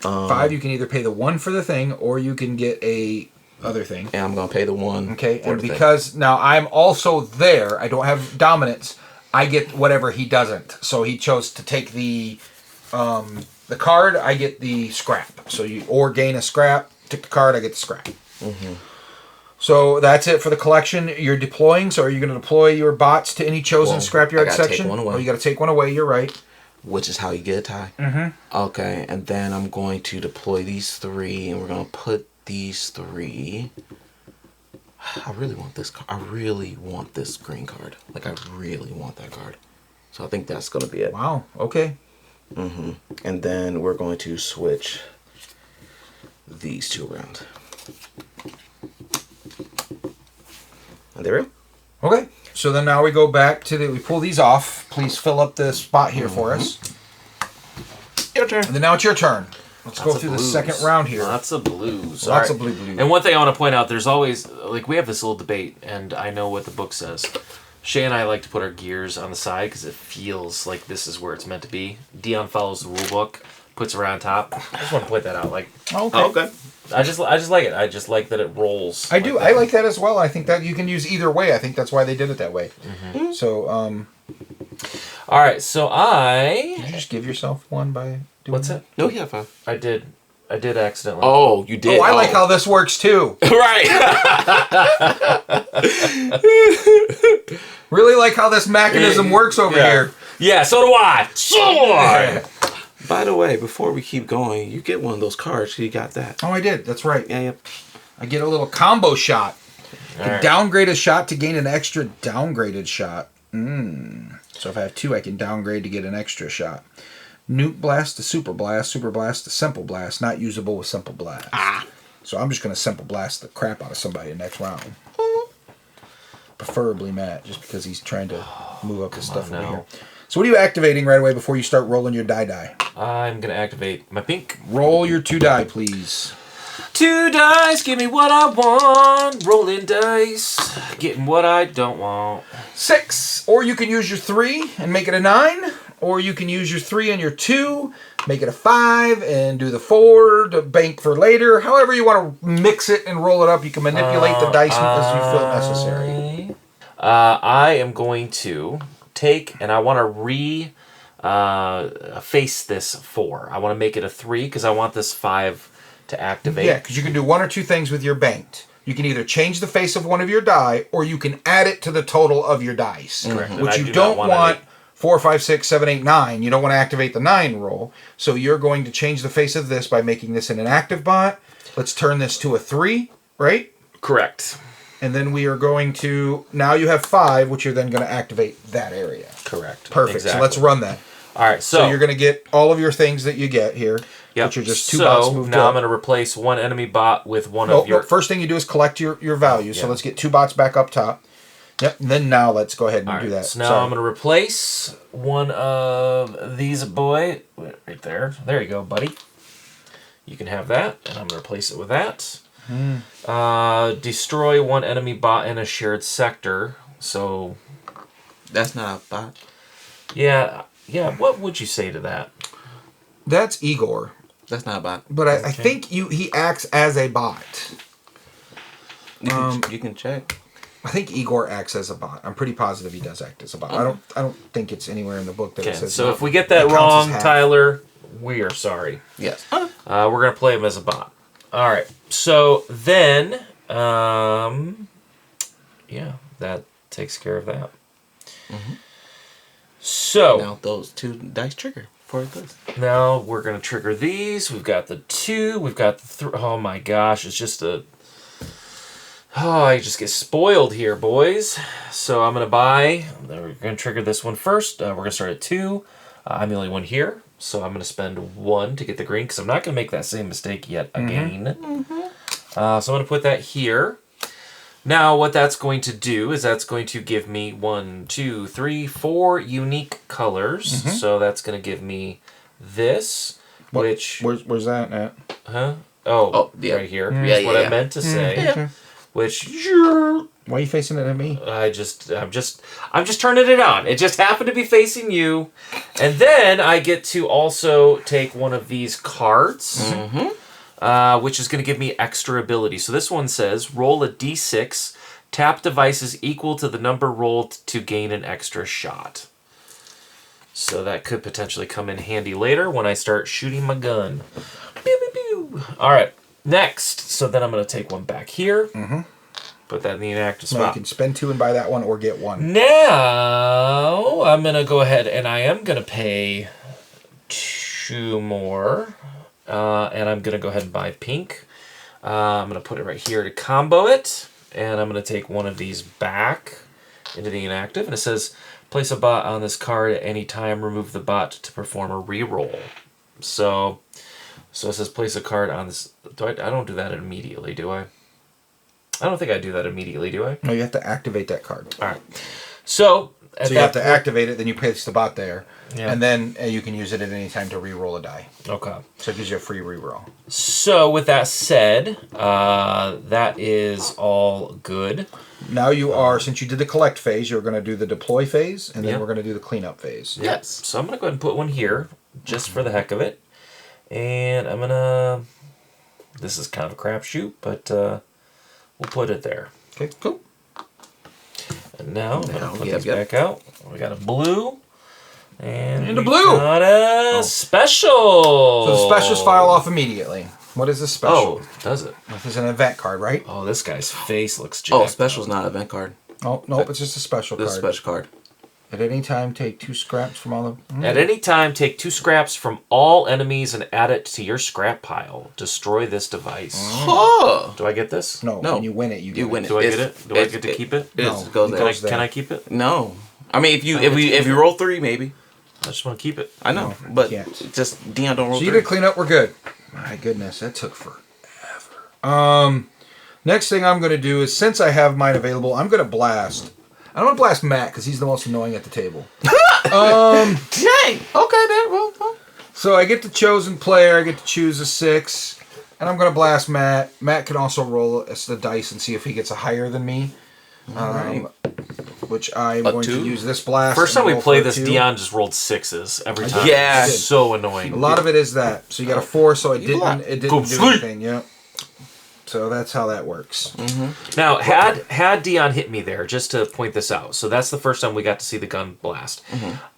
5, you can either pay the 1 for the thing or you can get a other thing. And I'm going to pay the 1. Okay, and because now I'm also there, I don't have dominance, I get whatever he doesn't. So he chose to take the card, I get the scrap. So you or gain a scrap, took the card, I get the scrap. So that's it for the collection. You're deploying, so are you going to deploy your bots to any chosen scrapyard section? Take one away. Oh, you got to take one away, you're right. Which is how you get a tie. Okay, and then I'm going to deploy these 3, and we're going to put these 3. I really want this card. I really want this green card. Like, I really want that card. So I think that's going to be it. Wow. Okay. And then we're going to switch these two around. And there we go. Okay. So then now we go back to we pull these off. Please fill up the spot here for us. Your turn. And then now it's your turn. Let's go through the blues. second round here. Lots of blues. Lots of blue. And one thing I want to point out, there's always, like, we have this little debate, and I know what the book says. Shay and I like to put our gears on the side because it feels like this is where it's meant to be. Dion follows the rule book, puts it around top. I just want to point that out. Like, Okay. I just like it. I just like that it rolls. I do. I like that as well. I think that you can use either way. I think that's why they did it that way. So, All right, so did you just give yourself one by doing What's that? it? No, you have 5. I did accidentally. Oh, you did. Oh, I like how this works too. Right. Really like how this mechanism works over here. Yeah, so do I. So do I. By the way, before we keep going, you get one of those cards. You got that. Oh, I did. That's right. Yeah, yep. I get a little combo shot. All To right. downgrade a shot to gain an extra downgraded shot. So if I have 2, I can downgrade to get an extra shot. Nuke blast to super blast to simple blast, not usable with simple blast. So I'm just going to simple blast the crap out of somebody next round. Preferably Matt, just because he's trying to move up his stuff over now. here. So what are you activating right away before you start rolling your die? I'm going to activate my pink. Roll your 2 die, please. 2 dice, give me what I want. Rolling dice, getting what I don't want. 6. Or you can use your 3 and make it a 9. Or you can use your 3 and your 2, make it a 5, and do the 4 to bank for later. However you want to mix it and roll it up, you can manipulate the dice as you feel necessary. I am going to take, and I want to face this 4. I want to make it a 3 because I want this 5 to activate. Yeah, because you can do 1 or 2 things with your banked. You can either change the face of one of your die, or you can add it to the total of your dice. Correct. And Which I you do not don't want want any- 4, 5, 6, 7, 8, 9. You don't want to activate the 9 roll. So you're going to change the face of this by making this an inactive bot. Let's turn this to a 3, right? Correct. And then we are going to, now you have 5, which you're then going to activate that area. Correct. Perfect. Exactly. So let's run that. All right, So you're going to get all of your things that you get here, Yep. which are just 2 bots So moved now up. I'm going to replace one enemy bot with one No, of your... first thing you do is collect your value. So Yeah. let's get 2 bots back up top. Yep. And then now let's go ahead and All do right, that. so now Sorry. I'm going to replace one of these right there. There you go, buddy. You can have that, and I'm going to replace it with that. Destroy one enemy bot in a shared sector. So, That's not a bot. yeah. What would you say to that? That's Igor. That's not a bot. But I think he acts as a bot. You can check. I think Igor acts as a bot. I'm pretty positive he does act as a bot. I don't think it's anywhere in the book that it Okay, says. so if we get that it counts wrong, as half. Tyler, we are sorry. Yes. We're going to play him as a bot. All right. So then, yeah, that takes care of that. So Now those 2 dice trigger for this. now we're going to trigger these. We've got the 2. We've got the 3. Oh my gosh, it's just a... Oh, I just get spoiled here, boys. So I'm going to buy... We're going to trigger this one first. We're going to start at 2. I'm the only one here. So I'm going to spend 1 to get the green because I'm not going to make that same mistake yet again. So I'm going to put that here. Now what that's going to do is that's going to give me 1, 2, 3, 4 unique colors. So that's going to give me this, which... Where's that at? Huh? Oh, yeah. right here. Yeah, That's what I yeah. meant to say. Yeah. Which Why are you facing it at me? I'm just turning it on. It just happened to be facing you, and then I get to also take one of these cards, which is going to give me extra ability. So this one says roll a d6, tap devices equal to the number rolled to gain an extra shot. So that could potentially come in handy later when I start shooting my gun. Pew, pew, pew. All right. Next, so then I'm going to take one back here. Put that in the inactive No, you spot. can spend 2 and buy that one, or get 1. Now, I'm going to go ahead and I am going to pay 2 more. And I'm going to go ahead and buy pink. I'm going to put it right here to combo it. And I'm going to take one of these back into the inactive. And it says, place a bot on this card at any time. Remove the bot to perform a reroll. So it says place a card on this. I don't do that immediately, do I? I don't think I do that immediately, do I? No, you have to activate that card. All right. So You have to activate it, then you place the bot there, Yeah. and then you can use it at any time to re-roll a die. Okay. So it gives you a free re-roll. So with that said, that is all good. Now you are, since you did the collect phase, you're going to do the deploy phase, and then Yeah. we're going to do the cleanup phase. Yes. So I'm going to go ahead and put one here, just for the heck of it. And I'm going to... This is kind of a crapshoot, but we'll put it there. Okay, cool. And now I'm going to put these back out. We got a blue. And a we blue! got a special! So the specials file off immediately. What is the special? Oh, does it? This is an event card, right? Oh, this guy's face looks jacked Oh, special's not an event card. Oh, nope, it's just a special This is card. a special card. At any time, take 2 scraps from all the... At any time, take 2 scraps from all enemies and add it to your scrap pile. Destroy this device. Oh! Do I get this? No, No. when you win it, you get win it. it. Do I get It's- it? Do I it's- get to keep it? It No, goes it there. goes there. Can I keep it? No. I mean, if you get to keep if you it. roll 3, maybe. I just want to keep it. I know, No, but you can't. just Dion don't roll So you 3. did clean up, we're good. My goodness, that took forever. Next thing I'm going to do is, since I have mine available, I'm going to blast. I don't want to blast Matt because he's the most annoying at the table. Dang. Okay, then. Well. So I get the chosen player. I get to choose a 6, and I'm going to blast Matt. Matt can also roll the dice and see if he gets a higher than me. Right. Which I'm going 2? to use this blast. First and time we roll played for a this, 2. Dion just rolled 6s every time. Yeah. It's so annoying. A lot of it is that. So you got a 4, so it didn't Go do sleep. anything. Yeah. So that's how that works. Now, had Dion hit me there, just to point this out. So that's the first time we got to see the gun blast.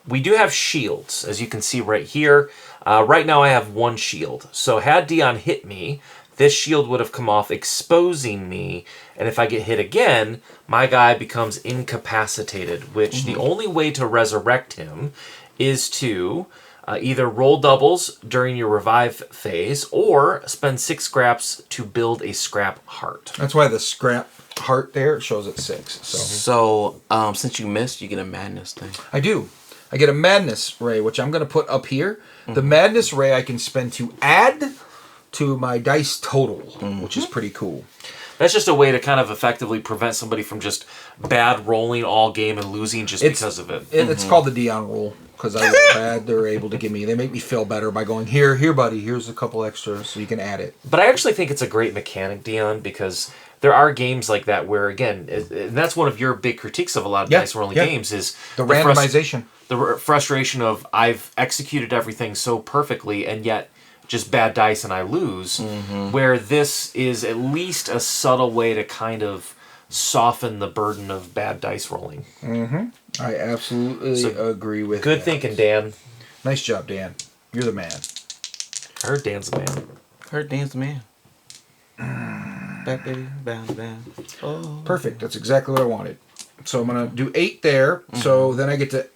We do have shields, as you can see right here. Right now I have 1 shield. So had Dion hit me, this shield would have come off, exposing me. And if I get hit again, my guy becomes incapacitated, which the only way to resurrect him is to either roll doubles during your revive phase or spend 6 scraps to build a scrap heart. That's why the scrap heart there shows at 6. So Since you missed, you get a madness thing. I do. I get a madness ray, which I'm going to put up here. The madness ray I can spend to add to my dice total, which is pretty cool. That's just a way to kind of effectively prevent somebody from just bad rolling all game and losing just because of it. It's called the Dion rule. Because I was bad, they're able to they make me feel better by going, here, buddy, here's a couple extras, so you can add it. But I actually think it's a great mechanic, Dion, because there are games like that where, again, and that's one of your big critiques of a lot of dice rolling games is The randomization. The frustration of I've executed everything so perfectly and yet just bad dice and I lose, where this is at least a subtle way to kind of soften the burden of bad dice rolling. I absolutely agree with Good that. thinking, Dan. Nice job, Dan. You're the man. I heard Dan's a man. Heard Dan's the man. Back, baby. Bound. Oh. Perfect. That's exactly what I wanted. So I'm going to do 8 there. So then I get to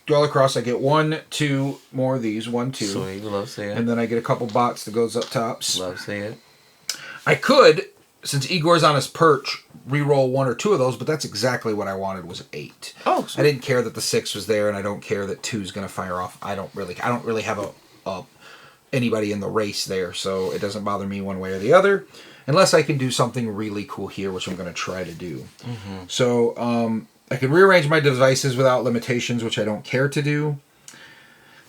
go across. I get 1, 2 more of these. 1, 2. Sweet. Love seeing it. And then I get a couple bots that goes up tops. Love seeing it. I could, since Igor's on his perch, re-roll 1 or 2 of those, but that's exactly what I wanted was 8. Oh, I didn't care that the 6 was there, and I don't care that 2 is going to fire off. I don't really have a anybody in the race there, so it doesn't bother me one way or the other, unless I can do something really cool here, which I'm going to try to do. So I can rearrange my devices without limitations, which I don't care to do.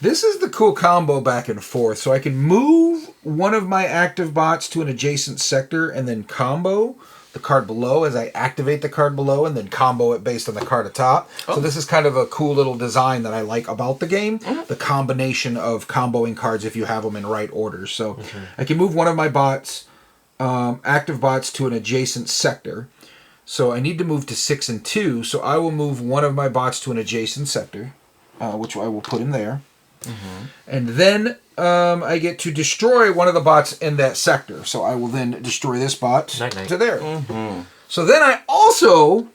This is the cool combo back and forth. So I can move one of my active bots to an adjacent sector and then combo the card below as I activate the card below and then combo it based on the card atop. So this is kind of a cool little design that I like about the game. The combination of comboing cards if you have them in right order. So I can move one of my bots, active bots, to an adjacent sector. So I need to move to 6 and 2. So I will move one of my bots to an adjacent sector, which I will put in there. And then I get to destroy one of the bots in that sector. So I will then destroy this bot to there. So then I also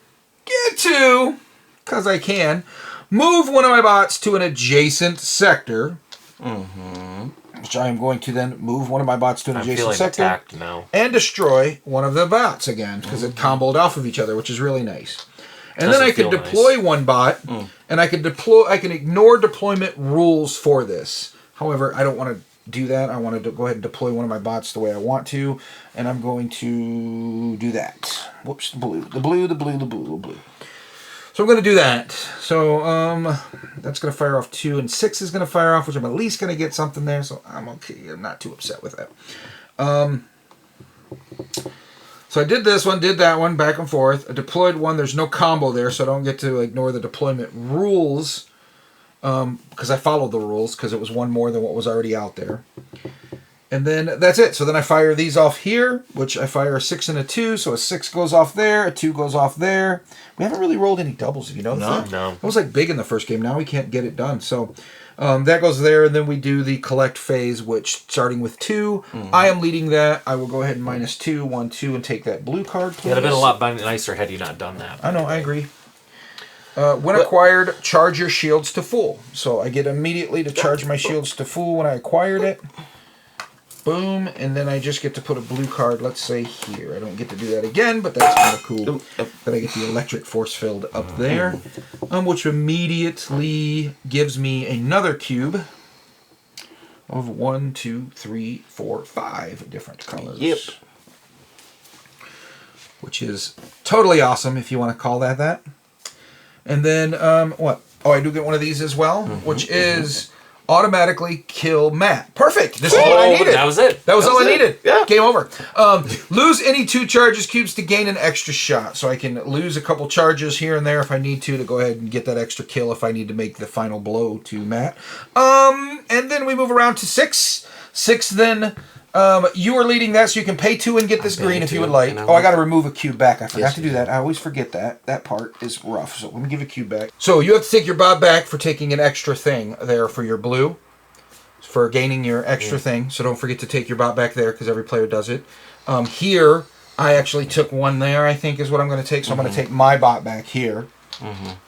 get to, because I can, move one of my bots to an adjacent sector. which I am going to then move one of my bots to an I'm adjacent feeling sector attacked now. and destroy one of the bots again because it comboed off of each other, which is really nice. And then I can deploy one bot, and I can ignore deployment rules for this. However, I don't want to do that. I want to go ahead and deploy one of my bots the way I want to, and I'm going to do that. Whoops, the blue. So I'm going to do that. So that's going to fire off 2, and 6 is going to fire off, which I'm at least going to get something there, so I'm okay. I'm not too upset with that. So I did this one, did that one, back and forth. I deployed one. There's no combo there, so I don't get to ignore the deployment rules because I followed the rules because it was one more than what was already out there. And then that's it. So then I fire these off here, which I fire a 6 and a 2. So a 6 goes off there, a 2 goes off there. We haven't really rolled any doubles, if you noticed that. No. It was like big in the first game. Now we can't get it done. So that goes there, and then we do the collect phase, which starting with 2, I am leading that. I will go ahead and -2, 1, 2, and take that blue card, please. It'd have been a lot nicer had you not done that. I know, I agree. When acquired, charge your shields to full. So I get immediately to charge my shields to full when I acquired it. Boom, and then I just get to put a blue card, let's say here. I don't get to do that again, but that's kind of cool. That I get the electric force field up there, which immediately gives me another cube of 1, 2, 3, 4, 5 different colors. Yep. Which is totally awesome, if you want to call that. And then, what? Oh, I do get one of these as well, which is automatically kill Matt. Perfect. This is what I needed. That was it. That was all I needed. Yeah. Game over. Lose any 2 charges cubes to gain an extra shot. So I can lose a couple charges here and there if I need to go ahead and get that extra kill if I need to make the final blow to Matt. And then we move around to 6. 6 then. You are leading that, so you can pay 2 and get this green if you would like. Oh, I got to remove a cube back. I forgot to do that. I always forget that. That part is rough. So let me give a cube back. So you have to take your bot back for taking an extra thing there for your blue. For gaining your extra thing. So don't forget to take your bot back there because every player does it. Here, I actually took one there, I think is what I'm going to take. So I'm going to take my bot back here.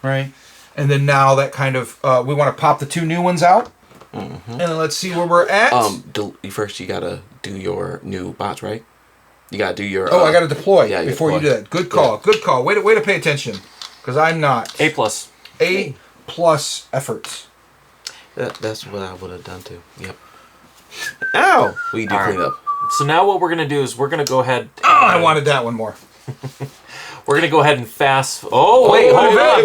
Right? And then now that kind of, we want to pop the 2 new ones out. And then let's see where we're at. First you gotta do your new bots, right? You gotta do your. I gotta deploy before deploy. you do that. Good call. Yeah. Good call. Way to pay attention, because I'm not. A+. A+ efforts. That's what I would have done too. Yep. Ow! We do clean up. So now what we're gonna do is we're gonna go ahead. I wanted that one more. We're gonna go ahead and fast. Oh wait, hold on.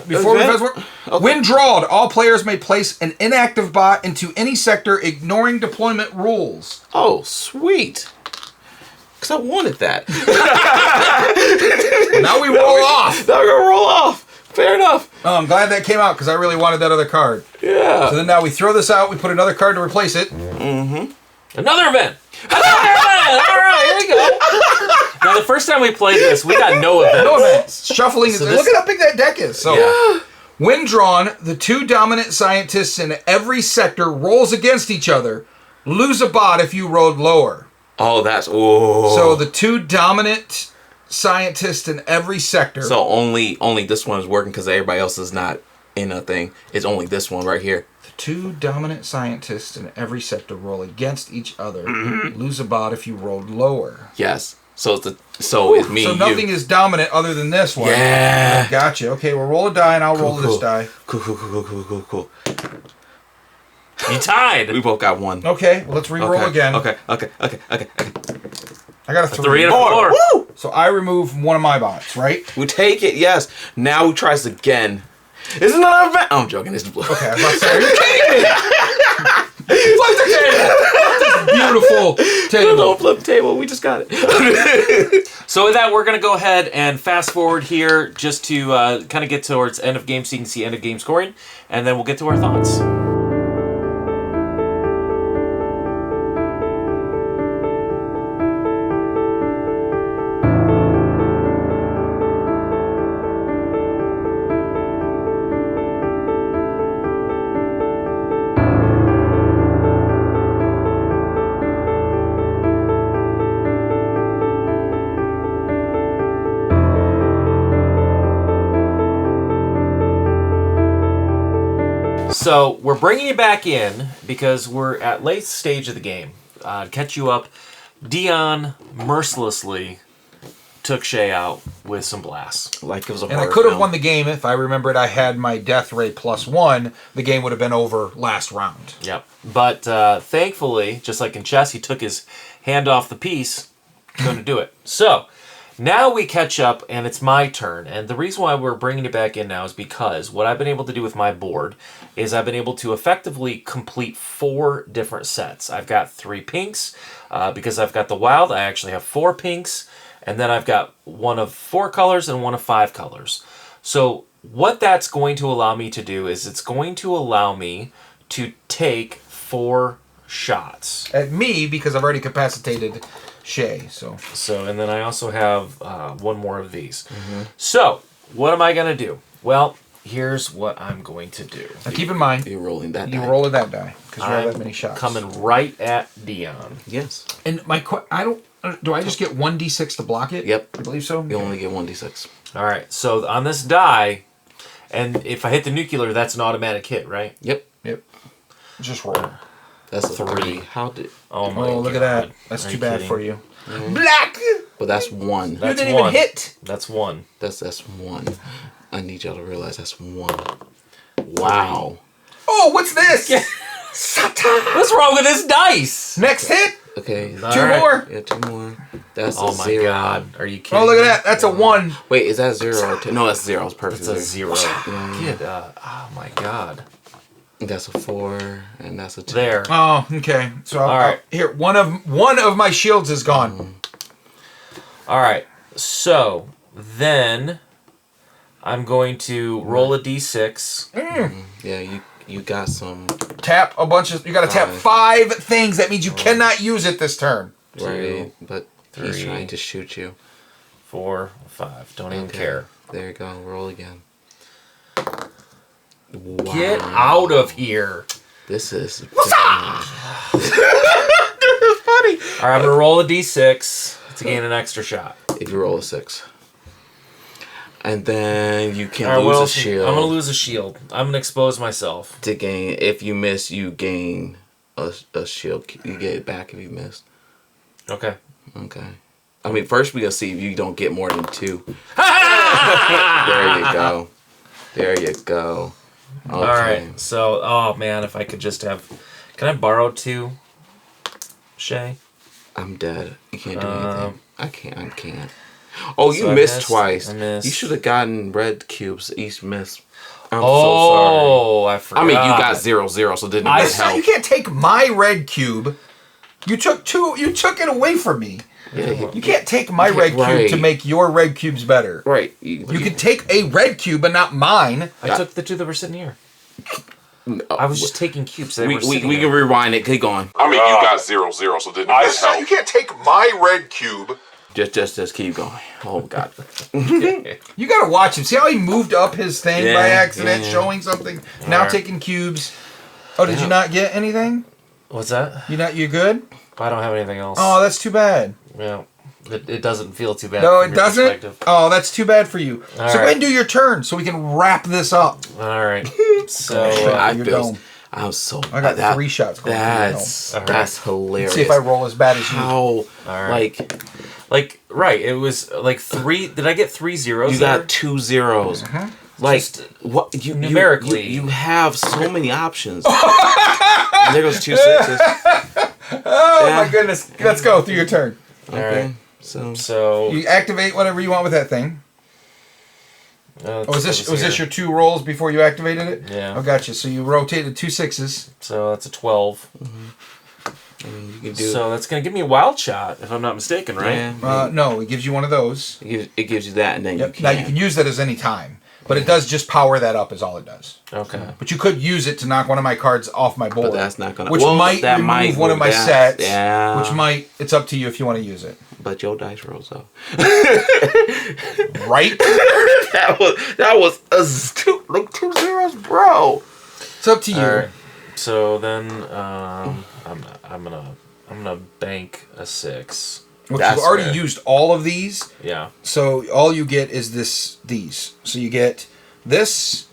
Before we fast forward. Okay. When drawed, all players may place an inactive bot into any sector, ignoring deployment rules. Oh, sweet. Because I wanted that. Now we roll off. Now we're gonna roll off. Fair enough. Oh, I'm glad that came out because I really wanted that other card. Yeah. So then now we throw this out. We put another card to replace it. Another event. All right, here we go. Now, the first time we played this, we got no events. No events. Shuffling. So look at how big that deck is. So, when drawn, the 2 dominant scientists in every sector rolls against each other. Lose a bot if you rolled lower. Oh, that's So the 2 dominant scientists in every sector. So only this one is working because everybody else is not in a thing. It's only this one right here. 2 dominant scientists in every sector roll against each other. Lose a bot if you rolled lower. Yes. So it's me. So nothing is dominant other than this one. Yeah. Gotcha. Okay, we'll roll a die and I'll roll this die. Cool. You tied. We both got 1. Okay, well, let's re-roll again. Okay. I got a 3 and a 4. Woo! So I remove one of my bots, right? We take it, yes. Now we try this again. It's another event. I'm joking. It's blue. Okay, I was about to say, are you kidding me? Flip the table! This beautiful table. Don't flip the table. We just got it. So with that, we're going to go ahead and fast forward here just to kind of get towards end of game so you can see end of game scoring. And then we'll get to our thoughts. So we're bringing you back in because we're at late stage of the game. Catch you up. Dion mercilessly took Shay out with some blasts. Like it was a And I horror could have film. won the game if I remembered I had my death ray +1. The game would have been over last round. Yep. But thankfully, just like in chess, he took his hand off the piece. Going to do it. So now we catch up, and it's my turn. And the reason why we're bringing it back in now is because what I've been able to do with my board is I've been able to effectively complete 4 different sets. I've got 3 pinks. Because I've got the wild, I actually have 4 pinks. And then I've got one of 4 colors and one of 5 colors. So what that's going to allow me to do is it's going to allow me to take 4 shots. At me, because I've already capacitated Shay, so... And then I also have one more of these. So, what am I going to do? Well, here's what I'm going to do. Now keep in mind, You're rolling that die. you rolling that die, because you have that I'm many shots. coming right at Dion. Yes. And I don't... Do I just get 1d6 to block it? Yep. I believe so. You only get 1d6. All right, so on this die, and if I hit the nuclear, that's an automatic hit, right? Yep. Yep. Just roll. That's a 3. 3. How did... Oh my Oh, look at God. that. That's Are too you bad kidding? for you. Black! But that's 1. You That's didn't one. even hit. That's 1. That's 1. I need y'all to realize that's 1. Wow. Oh, what's this? What's wrong with this dice? Next hit. Okay. All 2 right. more. Yeah, 2 more. That's Oh a my 0. God. Are you kidding Oh, look at me? that. That's a 1. Wait, is that 0 or 2? No, that's 0. It's perfect. It's a 0. Yeah. Kid, oh my God. That's a 4, and that's a 2. There. Oh, okay. So All right. here, one of my shields is gone. All right. So then I'm going to roll a d6. Yeah, you got some. Tap a bunch of. You got to tap 5 things. That means you cannot use it this turn. Right, but he's 3. trying to shoot you. 4, 5. Don't even Okay. care. There you go. Roll again. Wow. Get out of here. This is. All right, I'm gonna roll a d6 to gain an extra shot. If you roll a 6. And then you can All right, lose what a else? shield. I'm gonna lose a shield. I'm gonna expose myself. To gain. If you miss, you gain a shield. You get it back if you miss. Okay. Okay. I mean, first we gonna see if you don't get more than 2. There you go. There you go. Okay. All right. So, oh man, if I could just have, can I borrow 2, Shay? I'm dead. You can't do Um, anything. I can't. Oh, you So I missed missed, twice. I missed. You should have gotten red cubes. Each miss. I'm so Oh, I sorry. forgot. I mean, you got 0-0, so it didn't even You help. can't take my red cube. You took 2. You took it away from me. Yeah, You can't take my You red can't- cube to right. make your red cubes better. right. You can take a red cube, but not mine. I took the 2 that were sitting here. I was just taking cubes. They We were sitting can there. rewind it. Keep going. I mean, you got 0-0, so didn't even help. You can't take my red cube. Just keep going. Oh God. You gotta watch him. See how he moved up his thing by Yeah, accident, yeah. showing something. Now Alright. taking cubes. Oh, did you not get anything? What's that? You good? I don't have anything else. Oh, that's too bad. Yeah. It doesn't feel too bad. No, from it your doesn't. perspective. Oh, that's too bad for you. So go Alright. ahead and do your turn so we can wrap this up. All right. So I You're feel. dome. I'm so. I got 3 shots going. That's Alright. that's hilarious. See if I roll as bad as you. How Alright. like right, it was like 3. Did I get 3 zeros? you there? got 2 zeros. Like Just what you numerically. you have so many options. And there goes 2 6s. Oh Yeah. my goodness. Let's go through your turn. Okay. Alright. So So You activate whatever you want with that thing. Oh, was this your 2 rolls before you activated it? Yeah. Oh, gotcha. So you rotated 2 6s. So that's a 12. I mean, you can do. So that's gonna give me a wild shot, if I'm not mistaken, right? Yeah, No, it gives you one of those. it gives you that, and then Yep. you can. Now you can use that as any time, but it does just power that up. Is all it does. Okay. But you could use it to knock one of my cards off my board. But that's not gonna. Which well, might that remove might one of my move that. sets. Yeah. Which might. It's up to you if you want to use it. But your dice rolls up. Right. that was like 2 zeros, bro. It's up to you. All right. So then I'm gonna bank a 6. Which That's you've already fair. used all of these. Yeah. So all you get is these. So you get this,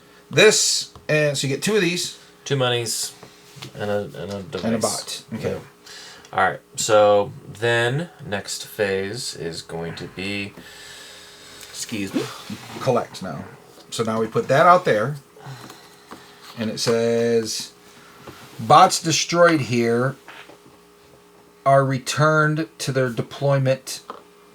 and so you get 2 of these. 2 monies and a device. And a bot. Okay. Yeah. All right. So then next phase is going to be. Excuse me. Collect now. So now we put that out there. And it says, bots destroyed here are returned to their deployment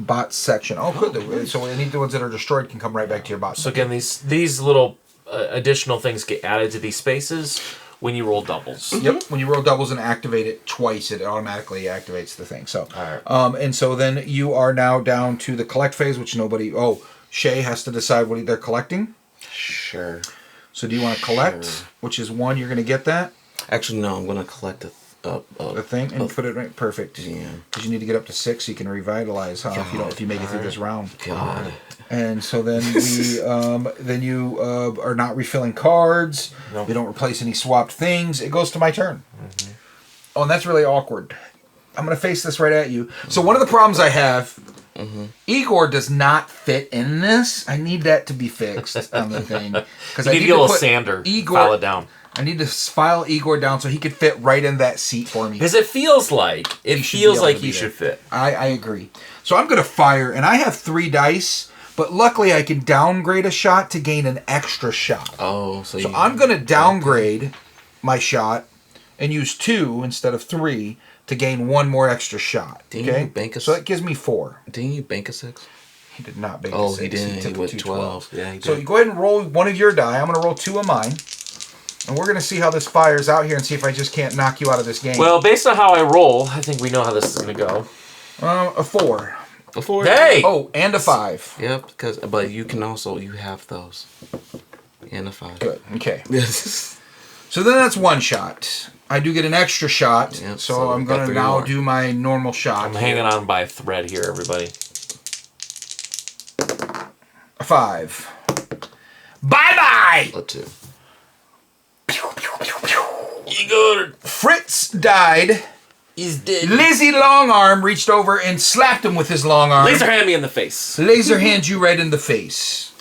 bot section. Oh, good. So any of the ones that are destroyed can come right back to your bot. So again, these little additional things get added to these spaces when you roll doubles. Yep. When you roll doubles and activate it twice, it automatically activates the thing. So, All right. And so then you are now down to the collect phase, which nobody. Oh, Shay has to decide what they're collecting. Sure. So do you want to collect, which is 1? You're going to get that. Actually, no. I'm gonna collect The thing and put it right. Perfect. Yeah. Because you need to get up to 6 so you can revitalize. Huh? If you make it through this round. God. And so then you are not refilling cards. Nope. We don't replace any swapped things. It goes to my turn. Mm-hmm. Oh, and that's really awkward. I'm going to face this right at you. So one of the problems I have, Igor does not fit in this. I need that to be fixed on the thing. Because You need to get a little sander. File it down. I need to file Igor down so he could fit right in that seat for me. Because it feels like He should fit. I agree. So I'm going to fire, and I have 3 dice, but luckily I can downgrade a shot to gain an extra shot. Oh, So I'm going to downgrade my shot and use 2 instead of 3 to gain 1 more extra shot. Didn't Okay? you bank a So that gives me 4. Didn't you bank a 6? He did not bank a Oh, 6. he didn't. He took went two 12. Yeah, he So did. you go ahead and roll one of your die. I'm going to roll 2 of mine. And we're going to see how this fires out here and see if I just can't knock you out of this game. Well, based on how I roll, I think we know how this is going to go. A 4. A 4? Hey! Oh, and a 5. Yep, but you can also, you have those. And a 5. Good. Okay. Yes. So then that's 1 shot. I do get an extra shot, Yep, so so I'm you got going to 3 now more. do my normal shot. I'm hanging on by a thread here, everybody. A 5. Bye-bye! A 2. Igor Fritz died. is dead. Lizzie Longarm reached over and slapped him with his long arm. Laser hand me in the face. Laser hands you right in the face.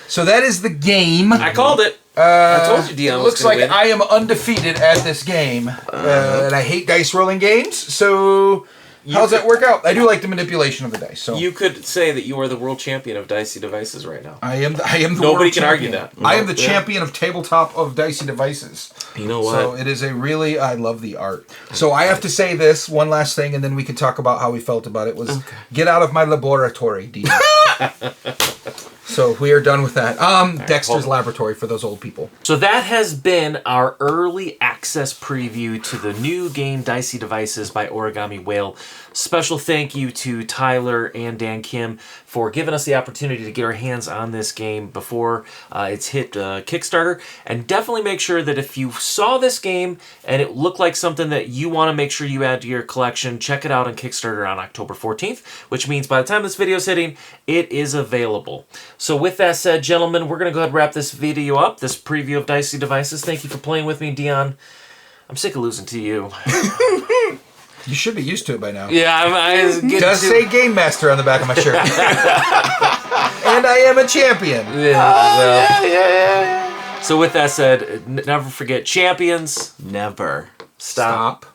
So that is the game. I called it. I told you Dion It was looks going like to win. I am undefeated at this game. And I hate dice rolling games, so how does that work out? I do like the manipulation of the dice. So You could say that you are the world champion of Dicey Devices right now. I am the Nobody world can argue champion. that. I am the Yeah. champion of tabletop of Dicey Devices. You know what? So it is a really, I love the art. So I have to say this one last thing, and then we can talk about how we felt about it. Was get out of my laboratory, Dean. So we are done with that. Dexter's Laboratory for those old people. So that has been our early access preview to the new game Dicey Devices by Origami Whale. Special thank you to Tyler and Dan Kim for giving us the opportunity to get our hands on this game before it's hit Kickstarter. And definitely make sure that if you saw this game and it looked like something that you want to make sure you add to your collection, check it out on Kickstarter on October 14th, which means by the time this video is hitting, it is available. So with that said, gentlemen, we're going to go ahead and wrap this video up, this preview of Dicey Devices. Thank you for playing with me, Dion. I'm sick of losing to you. You should be used to it by now. Yeah, It does say Game Master on the back of my shirt. And I am a champion. So with that said, never forget champions. Never. Stop.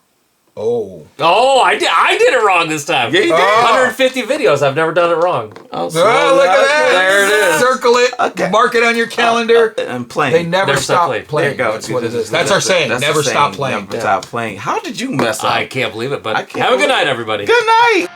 Oh. Oh, I did it wrong this time. Yeah, you did. 150 videos. I've never done it wrong. Oh, Oh, look at that. There it is. Circle it. Okay. Mark it on your calendar. I'm playing. They never Never stop stop playing. playing. There you go. That's what it is. That's our saying. That's Never the stop saying. playing. Never stop playing. How did you mess up? I can't believe it, but I can't have a good believe- night, everybody. Good night.